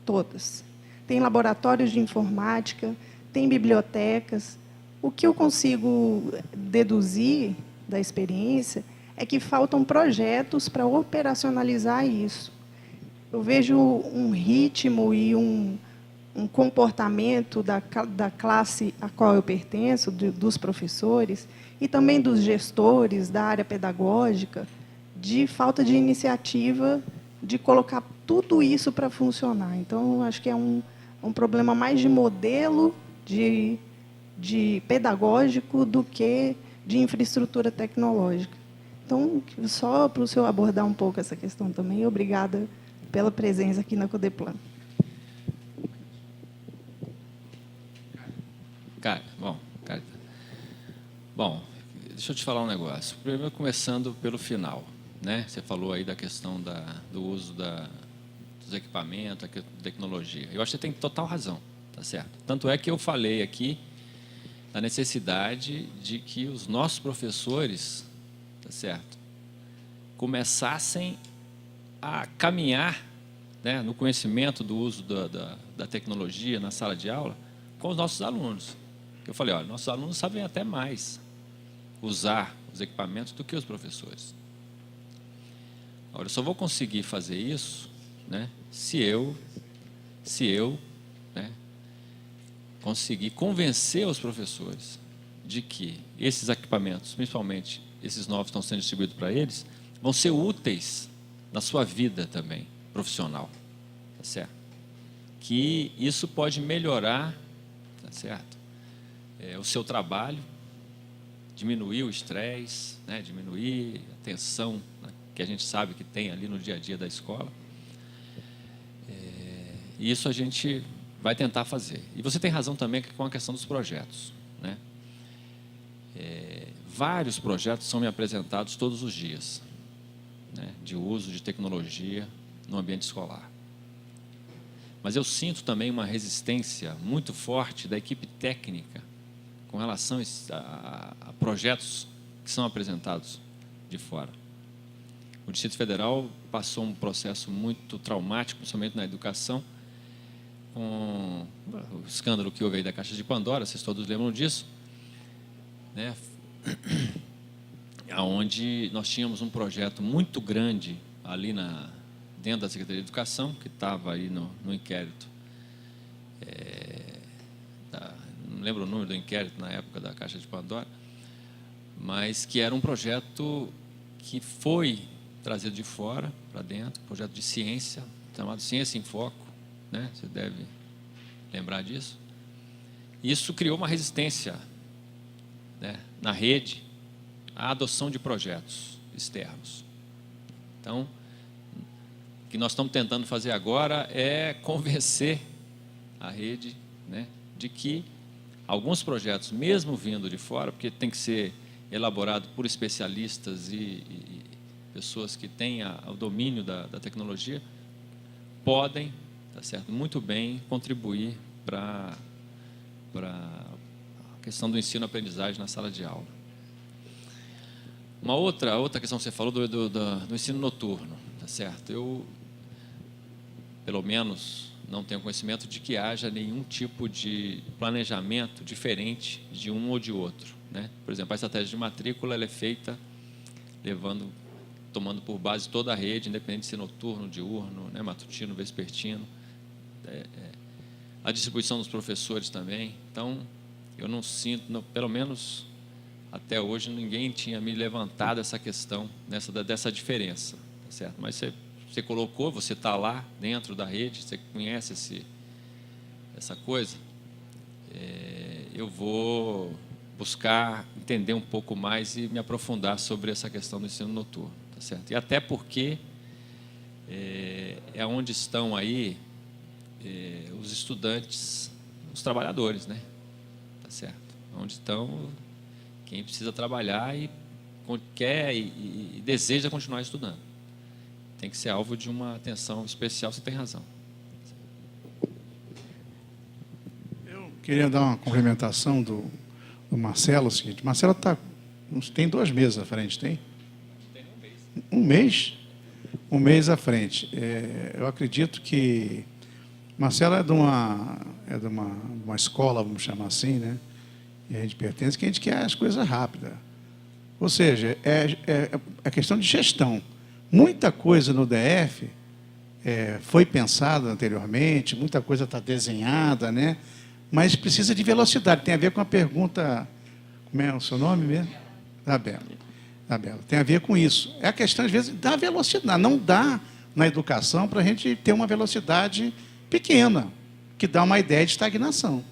Todas. Tem laboratórios de informática, tem bibliotecas. O que eu consigo deduzir da experiência é que faltam projetos para operacionalizar isso. Eu vejo um ritmo e um comportamento da classe a qual eu pertenço, dos professores, e também dos gestores da área pedagógica, de falta de iniciativa de colocar tudo isso para funcionar. Então, acho que é um problema mais de modelo de pedagógico do que de infraestrutura tecnológica. Então, só para o senhor abordar um pouco essa questão também, obrigada pela presença aqui na Codeplan. Bom, deixa eu te falar um negócio. Primeiro, começando pelo final, né? Você falou aí da questão do uso dos equipamentos, da tecnologia. Eu acho que você tem total razão, tá certo? Tanto é que eu falei aqui da necessidade de que os nossos professores, tá certo, começassem a caminhar, né, no conhecimento do uso da tecnologia na sala de aula com os nossos alunos. Eu falei, olha, nossos alunos sabem até mais usar os equipamentos do que os professores. Agora, eu só vou conseguir fazer isso, né, se eu né, conseguir convencer os professores de que esses equipamentos, principalmente esses novos que estão sendo distribuídos para eles, vão ser úteis na sua vida também, profissional, tá certo? Que isso pode melhorar, tá certo? O seu trabalho, diminuir o estresse, né? Diminuir a tensão, né, que a gente sabe que tem ali no dia a dia da escola. E isso a gente vai tentar fazer. E você tem razão também com a questão dos projetos, né? Vários projetos são me apresentados todos os dias, né, de uso de tecnologia no ambiente escolar. Mas eu sinto também uma resistência muito forte da equipe técnica com relação a projetos que são apresentados de fora. O Distrito Federal passou um processo muito traumático, principalmente na educação, com o escândalo que houve aí da Caixa de Pandora, vocês todos lembram disso, né? Onde nós tínhamos um projeto muito grande ali dentro da Secretaria de Educação, que estava aí no inquérito. Não lembro o número do inquérito na época da Caixa de Pandora, mas que era um projeto que foi trazido de fora para dentro, um projeto de ciência, chamado Ciência em Foco, né? Você deve lembrar disso. Isso criou uma resistência, né, na rede à adoção de projetos externos. Então, o que nós estamos tentando fazer agora é convencer a rede, né, de que alguns projetos, mesmo vindo de fora, porque tem que ser elaborado por especialistas e pessoas que têm o domínio da tecnologia, podem, tá certo, muito bem contribuir para a questão do ensino-aprendizagem na sala de aula. Uma outra questão que você falou do ensino noturno, tá certo? Eu, pelo menos, não tenho conhecimento de que haja nenhum tipo de planejamento diferente de um ou de outro, né? Por exemplo, a estratégia de matrícula ela é feita tomando por base toda a rede, independente de ser noturno, diurno, né, matutino, vespertino, a distribuição dos professores também. Então, eu não sinto, pelo menos até hoje, ninguém tinha me levantado essa questão dessa diferença, tá certo? Mas você colocou, você está lá dentro da rede, você conhece essa coisa, eu vou buscar entender um pouco mais e me aprofundar sobre essa questão do ensino noturno, tá certo? E até porque é onde estão aí os estudantes, os trabalhadores, né? Tá certo? Onde estão quem precisa trabalhar e quer e deseja continuar estudando. Tem que ser alvo de uma atenção especial, você tem razão. Eu queria dar uma complementação do Marcelo, o seguinte, Marcelo tem 2 meses à frente, tem? Tem um mês. Um mês? Um mês à frente. Eu acredito que Marcelo é de uma escola, vamos chamar assim, né? E a gente pertence, que a gente quer as coisas rápidas. Ou seja, é questão de gestão. Muita coisa no DF foi pensada anteriormente, muita coisa está desenhada, né? Mas precisa de velocidade. Tem a ver com a pergunta... Como é o seu nome mesmo? Da Bela. Tem a ver com isso. É a questão, às vezes, da velocidade. Não dá na educação para a gente ter uma velocidade pequena, que dá uma ideia de estagnação.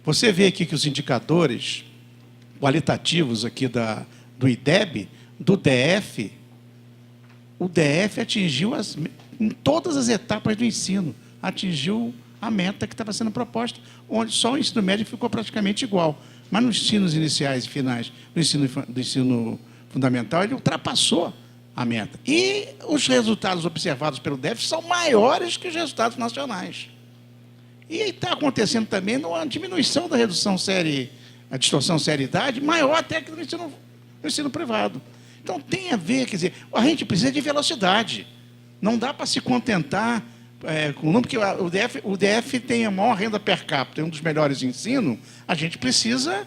Você vê aqui que os indicadores qualitativos aqui do IDEB, do DF, o DF atingiu em todas as etapas do ensino, atingiu a meta que estava sendo proposta, onde só o ensino médio ficou praticamente igual. Mas nos ensinos iniciais e finais do ensino fundamental, ele ultrapassou a meta. E os resultados observados pelo DF são maiores que os resultados nacionais. E está acontecendo também uma diminuição da a distorção série-idade, maior até que no ensino privado. Então, tem a ver, quer dizer, a gente precisa de velocidade. Não dá para se contentar com o número, porque o DF tem a maior renda per capita, é um dos melhores ensinos, a gente precisa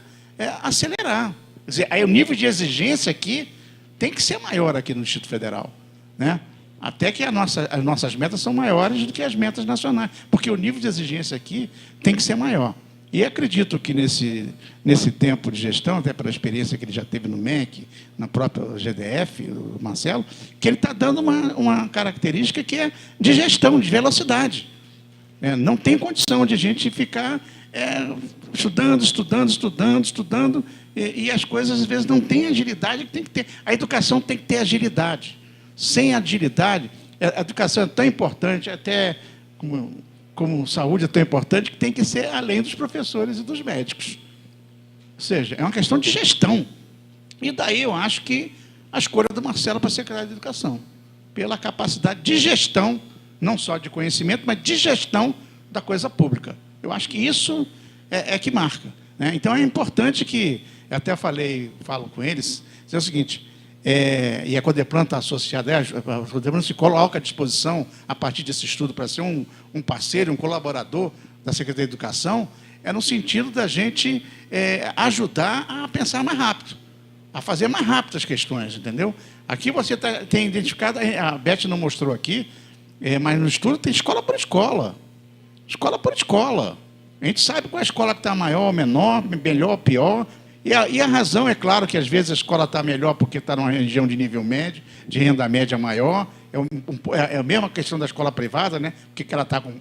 acelerar. Quer dizer, aí o nível de exigência aqui tem que ser maior aqui no Distrito Federal, né? Até que as nossas metas são maiores do que as metas nacionais, porque o nível de exigência aqui tem que ser maior. E acredito que nesse tempo de gestão, até pela experiência que ele já teve no MEC, na própria GDF, o Marcelo, que ele está dando uma característica que é de gestão, de velocidade. Não tem condição de a gente ficar estudando, e as coisas, às vezes, não têm agilidade que tem que ter. A educação tem que ter agilidade. Sem agilidade, a educação é tão importante, até como saúde é tão importante, que tem que ser além dos professores e dos médicos. Ou seja, é uma questão de gestão. E daí eu acho que a escolha do Marcelo para secretário de Educação, pela capacidade de gestão, não só de conhecimento, mas de gestão da coisa pública. Eu acho que isso é que marca, né? Então é importante que, eu até falo com eles, é o seguinte, e a Codeplan está associada, a Codeplan se coloca à disposição, a partir desse estudo, para ser um parceiro, um colaborador da Secretaria de Educação, no sentido da gente ajudar a pensar mais rápido, a fazer mais rápido as questões, entendeu? Aqui você tem identificado, a Beth não mostrou aqui, mas no estudo tem escola por escola. Escola por escola. A gente sabe qual é a escola que está maior, menor, melhor, pior. E a razão, é claro, que às vezes a escola está melhor porque está numa região de nível médio, de renda média maior. É a mesma questão da escola privada, né? Porque ela está com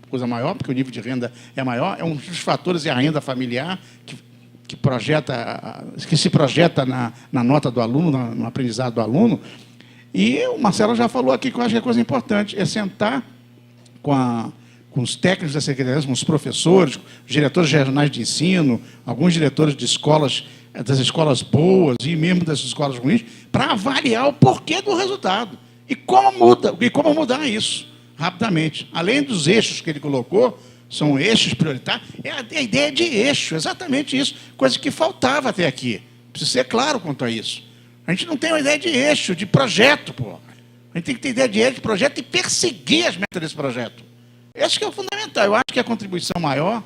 coisa maior, porque o nível de renda é maior. Um dos fatores é a renda familiar, que se projeta na nota do aluno, no aprendizado do aluno. E o Marcelo já falou aqui que eu acho que é coisa importante, é sentar com os técnicos da Secretaria, com os professores, os diretores regionais de ensino, alguns diretores de escolas, das escolas boas e mesmo das escolas ruins, para avaliar o porquê do resultado e como mudar isso rapidamente. Além dos eixos que ele colocou, são eixos prioritários, é a ideia de eixo, exatamente isso, coisa que faltava até aqui. Precisa ser claro quanto a isso. A gente não tem uma ideia de eixo, de projeto, pô. A gente tem que ter ideia de eixo, de projeto e perseguir as metas desse projeto. Esse que é o fundamental. Eu acho que a contribuição maior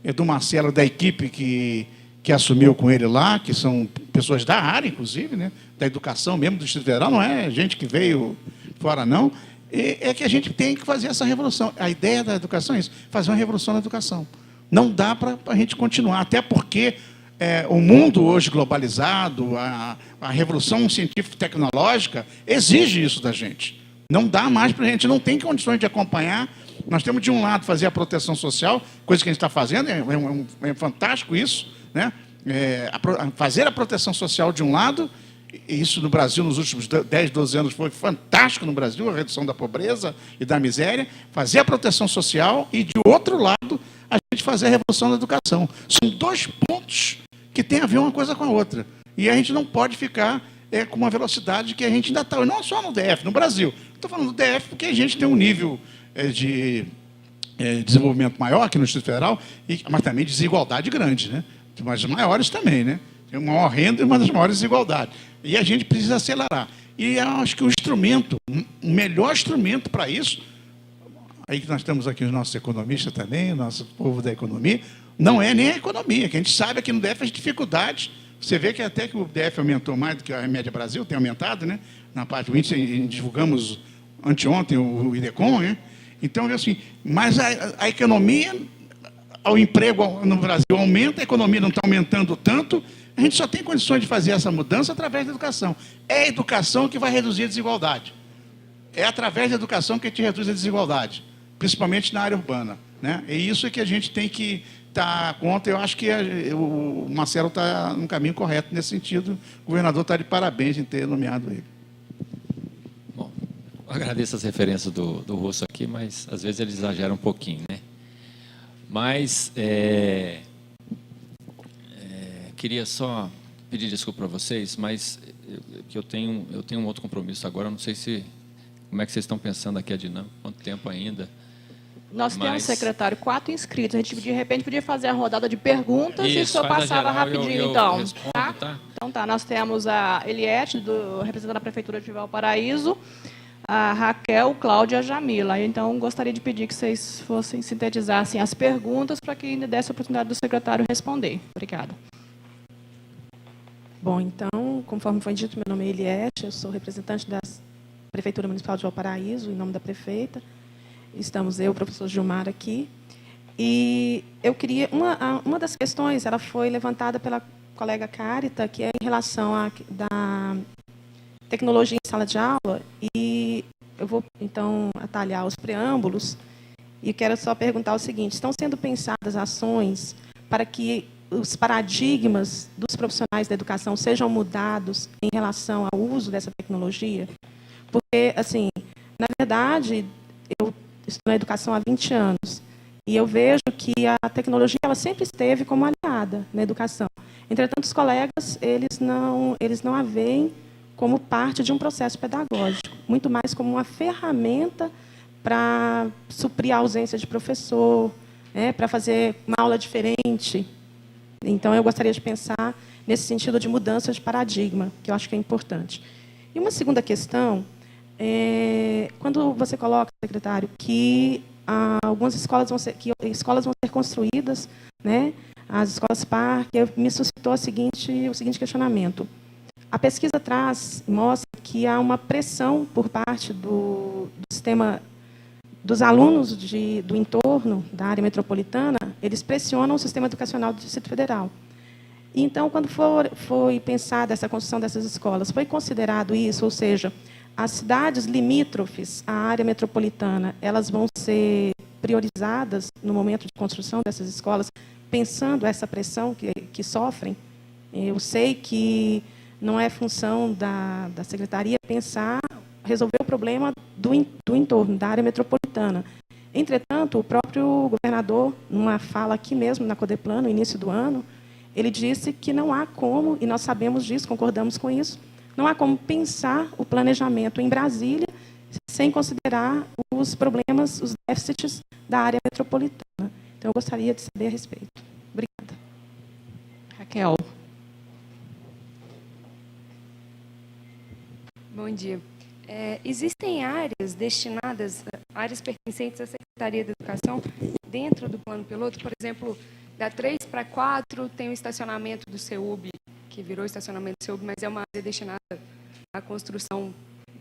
é do Marcelo, da equipe que assumiu com ele lá, que são pessoas da área, inclusive, né, da educação mesmo, do Distrito Federal, não é gente que veio fora, não. É que a gente tem que fazer essa revolução. A ideia da educação é isso, fazer uma revolução na educação. Não dá para a gente continuar, até porque o mundo hoje globalizado, a revolução científico-tecnológica exige isso da gente. Não dá mais para a gente, não tem condições de acompanhar. Nós temos, de um lado, fazer a proteção social, coisa que a gente está fazendo, é fantástico isso, né? Fazer a proteção social de um lado Isso no Brasil, nos últimos 10, 12 anos, foi fantástico no Brasil, a redução da pobreza e da miséria, fazer a proteção social e, de outro lado, a gente fazer a revolução da educação. São dois pontos que têm a ver uma coisa com a outra. E a gente não pode ficar com uma velocidade que a gente ainda está, não só no DF, no Brasil. Estou falando do DF porque a gente tem um nível de desenvolvimento maior aqui no Distrito Federal, mas também desigualdade grande, né? Mas maiores também, né? Tem uma maior renda e uma das maiores desigualdades. E a gente precisa acelerar. E eu acho que o melhor instrumento para isso, aí que nós temos aqui os nossos economistas também, o nosso povo da economia, não é nem a economia, que a gente sabe aqui no DF as dificuldades. Você vê que até que o DF aumentou mais do que a média Brasil, tem aumentado, né? Na parte do índice, divulgamos anteontem o IDECOM, né? Então, assim, mas a economia, o emprego no Brasil aumenta, a economia não está aumentando tanto, a gente só tem condições de fazer essa mudança através da educação. É a educação que vai reduzir a desigualdade. É através da educação que a gente reduz a desigualdade, principalmente na área urbana, né? E isso é que a gente tem que estar contra. Eu acho que o Marcelo está no caminho correto nesse sentido. O governador está de parabéns em ter nomeado ele. Bom, eu agradeço as referências do Russo aqui, mas às vezes ele exagera um pouquinho, né? Mas queria só pedir desculpa para vocês, mas que eu tenho um outro compromisso agora. Não sei como é que vocês estão pensando aqui a dinâmica, quanto tempo ainda. Nós temos, secretário, 4 inscritos. A gente, de repente, podia fazer a rodada de perguntas e o senhor passava rapidinho, então. Respondo, tá? Então tá, nós temos a Eliette, representando a Prefeitura de Valparaíso, a Raquel, Cláudia e a Jamila. Então, gostaria de pedir que vocês sintetizassem as perguntas para que ainda desse a oportunidade do secretário responder. Obrigada. Bom, então, conforme foi dito, meu nome é Eliette, eu sou representante da Prefeitura Municipal de Valparaíso, em nome da prefeita. Estamos eu, o professor Gilmar, aqui. E eu queria... Uma das questões, ela foi levantada pela colega Carita, que é em relação da tecnologia em sala de aula. E eu vou, então, atalhar os preâmbulos. E quero só perguntar o seguinte: estão sendo pensadas ações para que os paradigmas dos profissionais da educação sejam mudados em relação ao uso dessa tecnologia? Porque, assim, na verdade, eu estou na educação há 20 anos e eu vejo que a tecnologia ela sempre esteve como aliada na educação. Entretanto, os colegas eles não a veem como parte de um processo pedagógico, muito mais como uma ferramenta para suprir a ausência de professor, para fazer uma aula diferente. Então, eu gostaria de pensar nesse sentido de mudança de paradigma, que eu acho que é importante. E uma segunda questão, quando você coloca, secretário, que algumas escolas vão ser construídas, né, as escolas parque, me suscitou o seguinte questionamento. A pesquisa mostra que há uma pressão por parte do sistema, dos alunos do entorno da área metropolitana, eles pressionam o sistema educacional do Distrito Federal. Então, quando foi pensada essa construção dessas escolas, foi considerado isso, ou seja, as cidades limítrofes à área metropolitana, elas vão ser priorizadas no momento de construção dessas escolas, pensando essa pressão que sofrem? Eu sei que não é função da secretaria resolver o problema do entorno, da área metropolitana. Entretanto, o próprio governador, numa fala aqui mesmo, na Codeplan, no início do ano, ele disse que não há como, e nós sabemos disso, concordamos com isso, não há como pensar o planejamento em Brasília sem considerar os problemas, os déficits da área metropolitana. Então, eu gostaria de saber a respeito. Obrigada. Raquel. Bom dia. Existem áreas destinadas, áreas pertencentes à Secretaria da Educação, dentro do plano piloto? Por exemplo, da 3 para 4 tem o estacionamento do CEUB, que virou estacionamento do CEUB, mas é uma área destinada à construção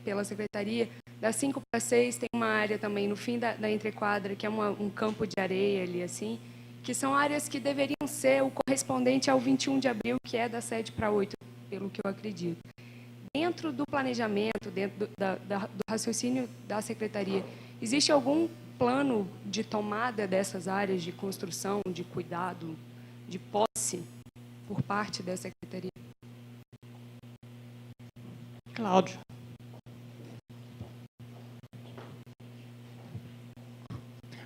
pela Secretaria. Da 5 para 6 tem uma área também no fim da entrequadra, que é um campo de areia ali, assim, que são áreas que deveriam ser o correspondente ao 21 de abril, que é da 7 para 8, pelo que eu acredito. Dentro do planejamento, dentro do raciocínio da Secretaria, existe algum plano de tomada dessas áreas de construção, de cuidado, de posse, por parte da Secretaria? Cláudio.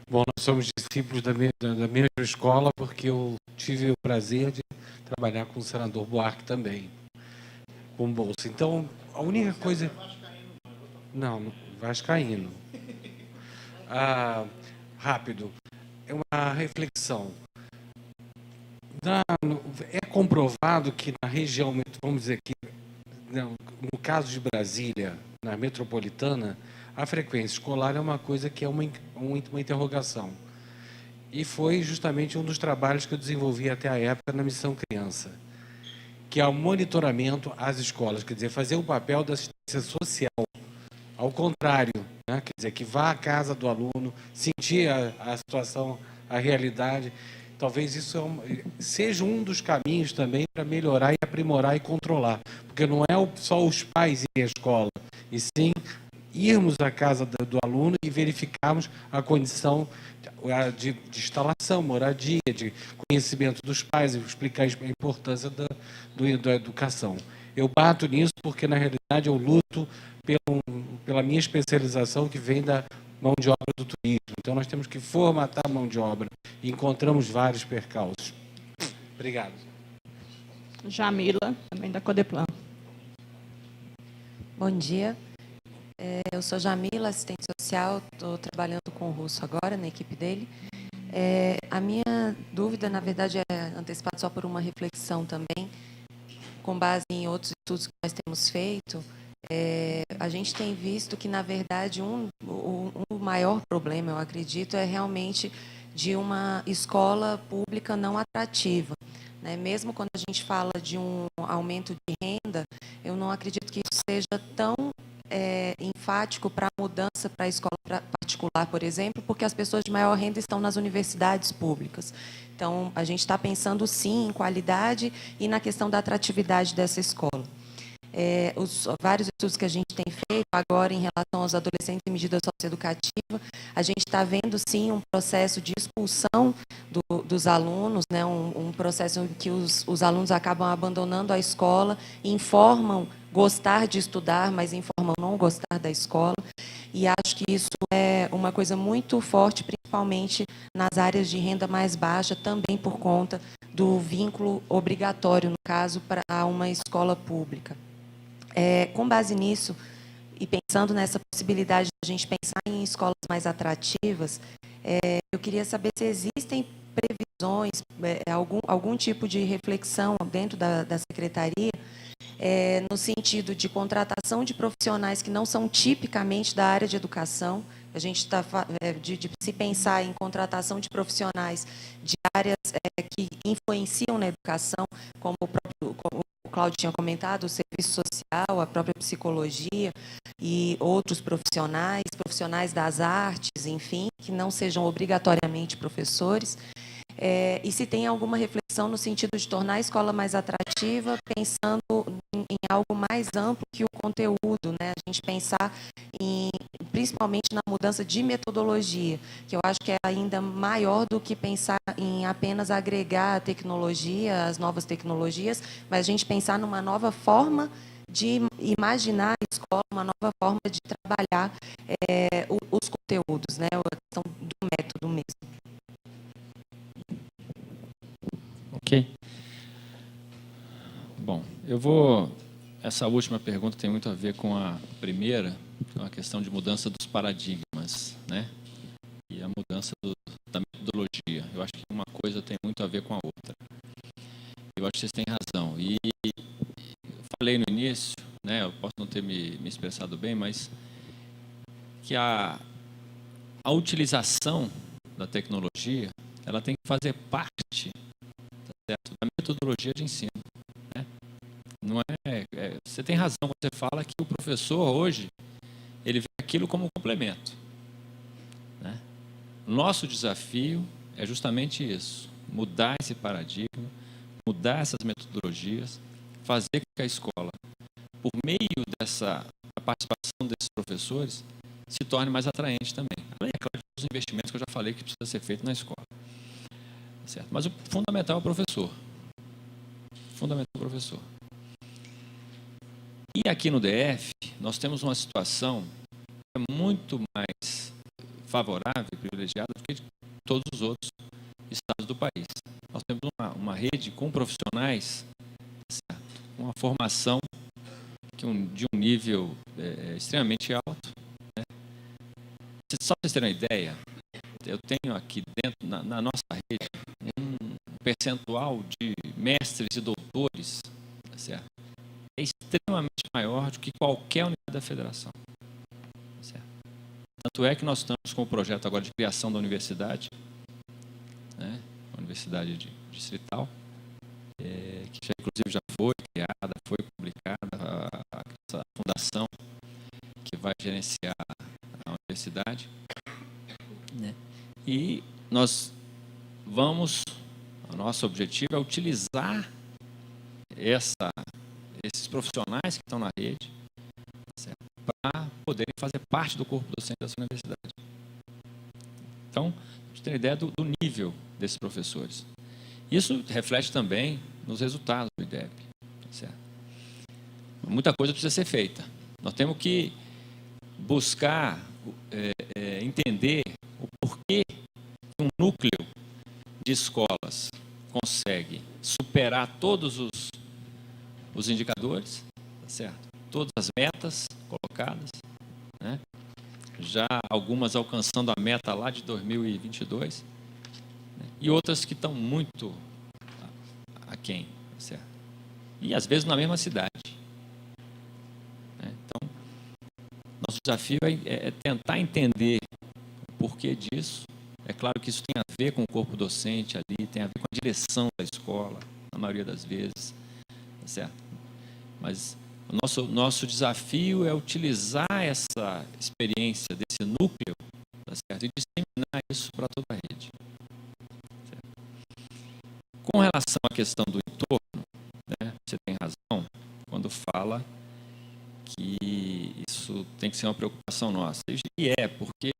Bom, nós somos discípulos da mesma escola, porque eu tive o prazer de trabalhar com o senador Buarque também, com bolsa. Então, a única coisa... Não, vascaíno. Rápido. É uma reflexão. É comprovado que na região, vamos dizer que, no caso de Brasília, na metropolitana, a frequência escolar é uma coisa que é uma interrogação. E foi justamente um dos trabalhos que eu desenvolvi até a época na Missão Criança, que é o monitoramento às escolas, quer dizer, fazer o papel da assistência social, ao contrário, né? Quer dizer, que vá à casa do aluno, sentir a situação, a realidade. Talvez isso seja um dos caminhos também para melhorar e aprimorar e controlar, porque não é só os pais irem à escola, e sim irmos à casa do aluno e verificarmos a condição de instalação, moradia, de conhecimento dos pais, e explicar a importância da educação. Eu bato nisso porque, na realidade, eu luto pela minha especialização, que vem da mão de obra do turismo. Então, nós temos que formatar a mão de obra e encontramos vários percalços. Obrigado. Jamila, também da Codeplan. Bom dia. Eu sou Jamila, assistente social, estou trabalhando com o Russo agora, na equipe dele. A minha dúvida, na verdade, é antecipada só por uma reflexão também, com base em outros estudos que nós temos feito. A gente tem visto que, na verdade, o maior problema, eu acredito, é realmente de uma escola pública não atrativa, né? Mesmo quando a gente fala de um aumento de renda, eu não acredito que isso seja tão enfático para a mudança para a escola particular, por exemplo, porque as pessoas de maior renda estão nas universidades públicas. Então, a gente está pensando, sim, em qualidade e na questão da atratividade dessa escola. Os vários estudos que a gente tem feito agora em relação aos adolescentes em medida socioeducativa, a gente está vendo, sim, um processo de expulsão dos alunos, né? Um processo em que os alunos acabam abandonando a escola, informam gostar de estudar, mas informam não gostar da escola. E acho que isso é uma coisa muito forte, principalmente nas áreas de renda mais baixa, também por conta do vínculo obrigatório, no caso, para uma escola pública. Com base nisso, e pensando nessa possibilidade de a gente pensar em escolas mais atrativas, eu queria saber se existem previsões, algum tipo de reflexão dentro da secretaria, no sentido de contratação de profissionais que não são tipicamente da área de educação. A gente está de se pensar em contratação de profissionais de áreas que influenciam na educação, como o Cláudio tinha comentado, o serviço social, a própria psicologia e outros profissionais das artes, enfim, que não sejam obrigatoriamente professores. E se tem alguma reflexão no sentido de tornar a escola mais atrativa, pensando em algo mais amplo que o conteúdo, né? A gente pensar principalmente na mudança de metodologia, que eu acho que é ainda maior do que pensar em apenas agregar a tecnologia, as novas tecnologias, mas a gente pensar numa nova forma de imaginar a escola, uma nova forma de trabalhar os conteúdos, né? A questão do método mesmo. Ok. Bom, essa última pergunta tem muito a ver com a primeira, com a questão de mudança dos paradigmas, né? E a mudança da metodologia. Eu acho que uma coisa tem muito a ver com a outra. Eu acho que vocês têm razão. E eu falei no início, né? Eu posso não ter me expressado bem, mas que a utilização da tecnologia, ela tem que fazer parte, certo, da metodologia de ensino, né? Não você tem razão quando você fala que o professor hoje ele vê aquilo como um complemento, né? Nosso desafio é justamente isso: mudar esse paradigma, mudar essas metodologias, fazer com que a escola, por meio dessa participação desses professores, se torne mais atraente também. Além, é claro, dos investimentos que eu já falei que precisa ser feito na escola. Certo. Mas o fundamental é o professor. Fundamental é o professor. E aqui no DF, nós temos uma situação que é muito mais favorável e privilegiada do que todos os outros estados do país. Nós temos uma rede com profissionais, certo? Com uma formação de um nível extremamente alto, né? Só para vocês terem uma ideia, eu tenho aqui dentro, na nossa rede, um percentual de mestres e doutores, tá certo? É extremamente maior do que qualquer unidade da federação. Certo? Tanto é que nós estamos com o projeto agora de criação da universidade, né? A Universidade Distrital, que inclusive já foi criada, foi publicada, a fundação que vai gerenciar a universidade, né? E nós o nosso objetivo é utilizar esses profissionais que estão na rede para poderem fazer parte do corpo docente dessa universidade. Então, a gente tem ideia do nível desses professores. Isso reflete também nos resultados do IDEB. Certo? Muita coisa precisa ser feita. Nós temos que buscar entender o porquê que um núcleo de escolas consegue superar todos os indicadores, tá certo? Todas as metas colocadas, né? Já algumas alcançando a meta lá de 2022, né? E outras que estão muito aquém, tá certo? E às vezes na mesma cidade, né? Então, nosso desafio é tentar entender o porquê disso. É claro que isso tem a ver com o corpo docente ali, tem a ver com a direção da escola, na maioria das vezes, tá certo? Mas o nosso desafio é utilizar essa experiência desse núcleo, tá certo? E disseminar isso para toda a rede. Certo? Com relação à questão do entorno, né, você tem razão quando fala que isso tem que ser uma preocupação nossa. E porque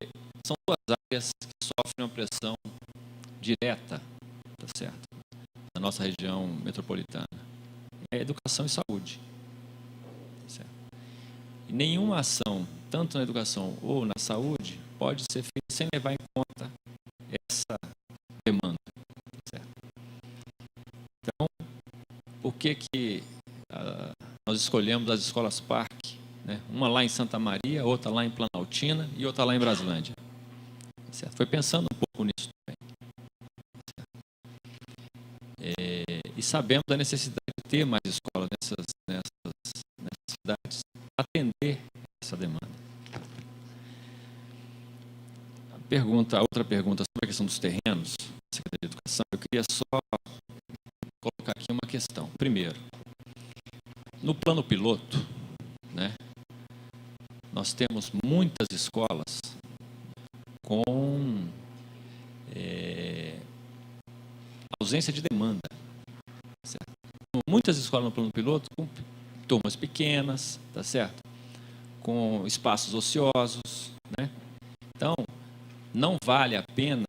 são duas áreas que sofrem uma pressão direta, tá certo? Na nossa região metropolitana. É educação e saúde. Tá certo? E nenhuma ação, tanto na educação ou na saúde, pode ser feita sem levar em conta essa demanda. Tá certo? Então, por que nós escolhemos as escolas parque, né? Uma lá em Santa Maria, outra lá em Planaltina e outra lá em Brasilândia. Certo? Foi pensando um pouco nisso também. E sabemos da necessidade de ter mais escolas nessas cidades para atender essa demanda. Outra pergunta sobre a questão dos terrenos, Secretaria de Educação, eu queria só colocar aqui uma questão. Primeiro, no plano piloto, né, nós temos muitas escolas com ausência de demanda. Certo? Muitas escolas no plano piloto com turmas pequenas, tá certo? Com espaços ociosos, né? Então, não vale a pena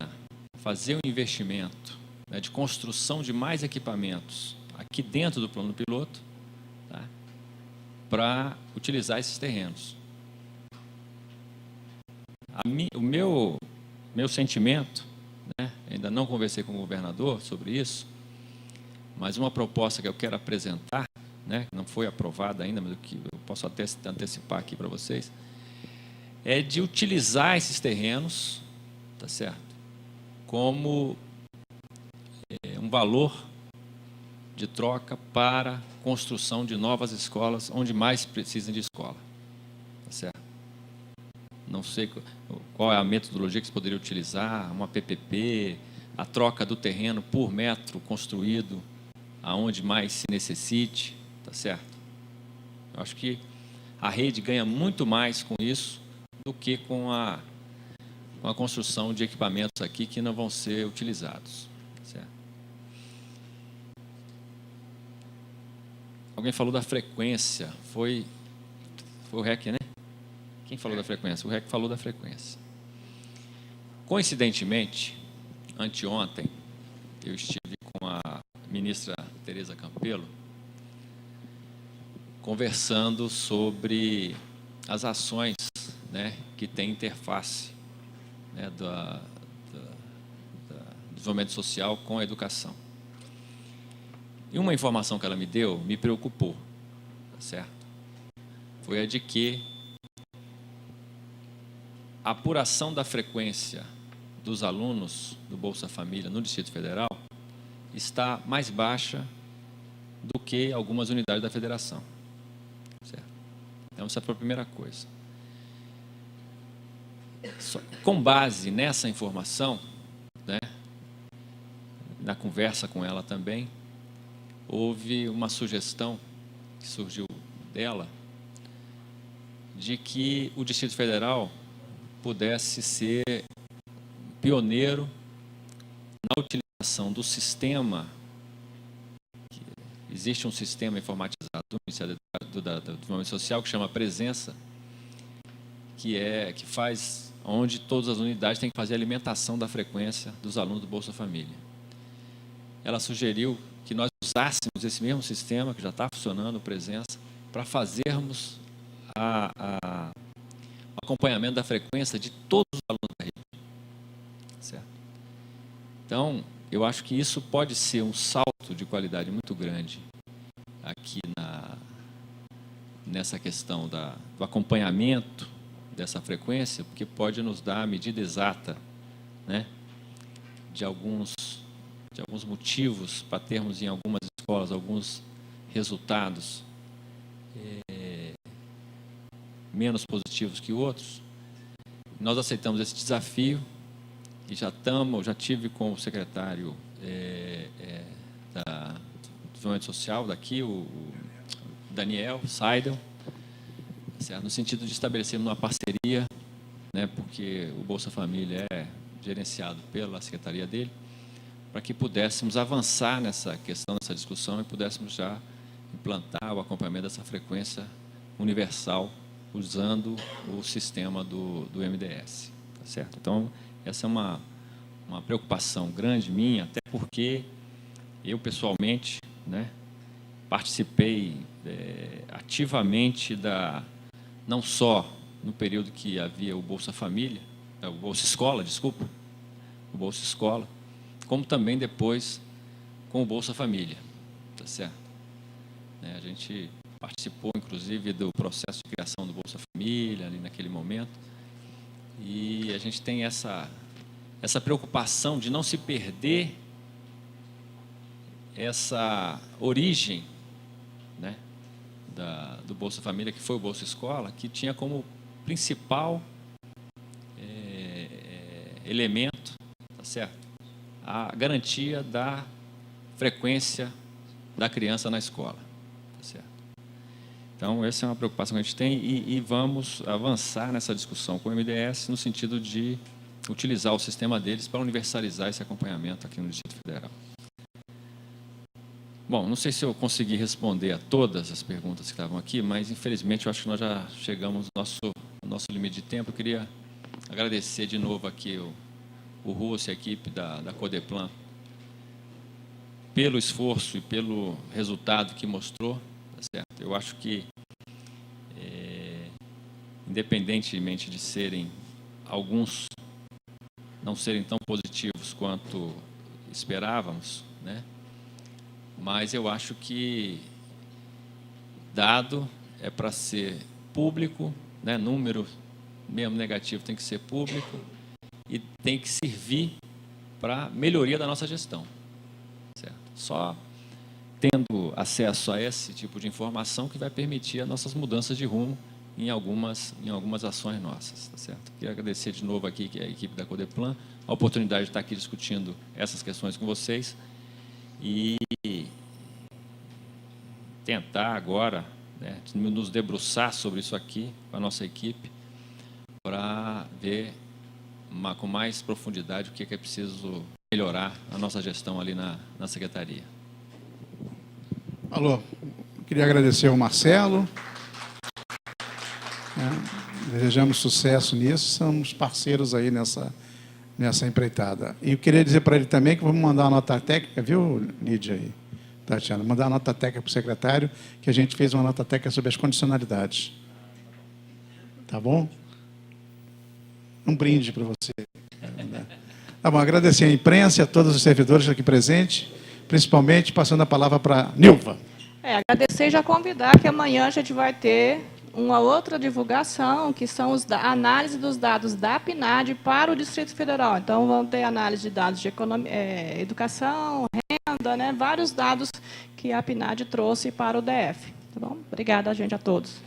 fazer um investimento, né, de construção de mais equipamentos aqui dentro do plano piloto, tá, para utilizar esses terrenos. O meu sentimento, né, ainda não conversei com o governador sobre isso, mas uma proposta que eu quero apresentar, né, que não foi aprovada ainda, mas que eu posso até antecipar aqui para vocês, é de utilizar esses terrenos, tá certo, como um valor de troca para construção de novas escolas, onde mais precisam de escola, tá certo? Não sei qual é a metodologia que se poderia utilizar, uma PPP, a troca do terreno por metro construído, aonde mais se necessite, tá certo? Eu acho que a rede ganha muito mais com isso do que com a construção de equipamentos aqui que não vão ser utilizados, certo? Alguém falou da frequência, foi o REC, né? Quem falou da frequência? O REC falou da frequência. Coincidentemente, anteontem, eu estive com a ministra Tereza Campelo conversando sobre as ações, né, que tem interface, né, do desenvolvimento social com a educação. E uma informação que ela me deu me preocupou, tá certo? Foi a de que a apuração da frequência dos alunos do Bolsa Família no Distrito Federal está mais baixa do que algumas unidades da federação. Certo? Então, essa foi a primeira coisa. Com base nessa informação, né, na conversa com ela também, houve uma sugestão que surgiu dela de que o Distrito Federal pudesse ser pioneiro na utilização do sistema. Existe um sistema informatizado do Ministério do Desenvolvimento Social que chama Presença, que faz onde todas as unidades têm que fazer a alimentação da frequência dos alunos do Bolsa Família. Ela sugeriu que nós usássemos esse mesmo sistema que já está funcionando, Presença, para fazermos o acompanhamento da frequência de todos os alunos da rede. Certo? Então, eu acho que isso pode ser um salto de qualidade muito grande aqui nessa questão do acompanhamento dessa frequência, porque pode nos dar a medida exata, né, de alguns motivos para termos em algumas escolas alguns resultados menos positivos que outros. Nós aceitamos esse desafio e já tive com o secretário do Desenvolvimento Social daqui, o Daniel Seidel, certo? No sentido de estabelecermos uma parceria, né, porque o Bolsa Família é gerenciado pela secretaria dele, para que pudéssemos avançar nessa questão, nessa discussão, e pudéssemos já implantar o acompanhamento dessa frequência universal usando o sistema do MDS. Tá certo? Então, essa é uma preocupação grande minha, até porque eu, pessoalmente, né, participei ativamente não só no período que havia o Bolsa Família, o Bolsa Escola, desculpa, o Bolsa Escola, como também depois com o Bolsa Família, tá certo? A gente participou, inclusive, do processo de criação do Bolsa Família, ali naquele momento, e a gente tem essa preocupação de não se perder essa origem, né, do Bolsa Família, que foi o Bolsa Escola, que tinha como principal elemento, tá certo, a garantia da frequência da criança na escola. Tá certo? Então, essa é uma preocupação que a gente tem e vamos avançar nessa discussão com o MDS no sentido de utilizar o sistema deles para universalizar esse acompanhamento aqui no Distrito Federal. Bom, não sei se eu consegui responder a todas as perguntas que estavam aqui, mas, infelizmente, eu acho que nós já chegamos ao nosso limite de tempo. Eu queria agradecer de novo aqui o Russo e a equipe da Codeplan pelo esforço e pelo resultado que mostrou, tá certo? Eu acho que, independentemente de alguns não serem tão positivos quanto esperávamos, né? Mas eu acho que dado é para ser público, né? Número mesmo negativo tem que ser público e tem que servir para melhoria da nossa gestão. Certo? Só tendo acesso a esse tipo de informação que vai permitir as nossas mudanças de rumo em algumas ações nossas. Tá certo? Queria agradecer de novo aqui a equipe da Codeplan, a oportunidade de estar aqui discutindo essas questões com vocês e tentar agora, né, nos debruçar sobre isso aqui com a nossa equipe para ver com mais profundidade o que é preciso melhorar a nossa gestão ali na secretaria. Alô, queria agradecer ao Marcelo. Desejamos sucesso nisso, somos parceiros aí nessa empreitada. E eu queria dizer para ele também que vamos mandar uma nota técnica, viu, Lídia? Aí, Tatiana. Mandar a nota técnica para o secretário, que a gente fez uma nota técnica sobre as condicionalidades. Tá bom? Um brinde para você. Tá bom, agradecer à imprensa e a todos os servidores aqui presentes, principalmente passando a palavra para Nilva. Agradecer e já convidar que amanhã a gente vai ter uma outra divulgação, que são a análise dos dados da PNAD para o Distrito Federal. Então, vão ter análise de dados de educação, renda, né, vários dados que a PNAD trouxe para o DF. Tá bom? Obrigada, gente, a todos.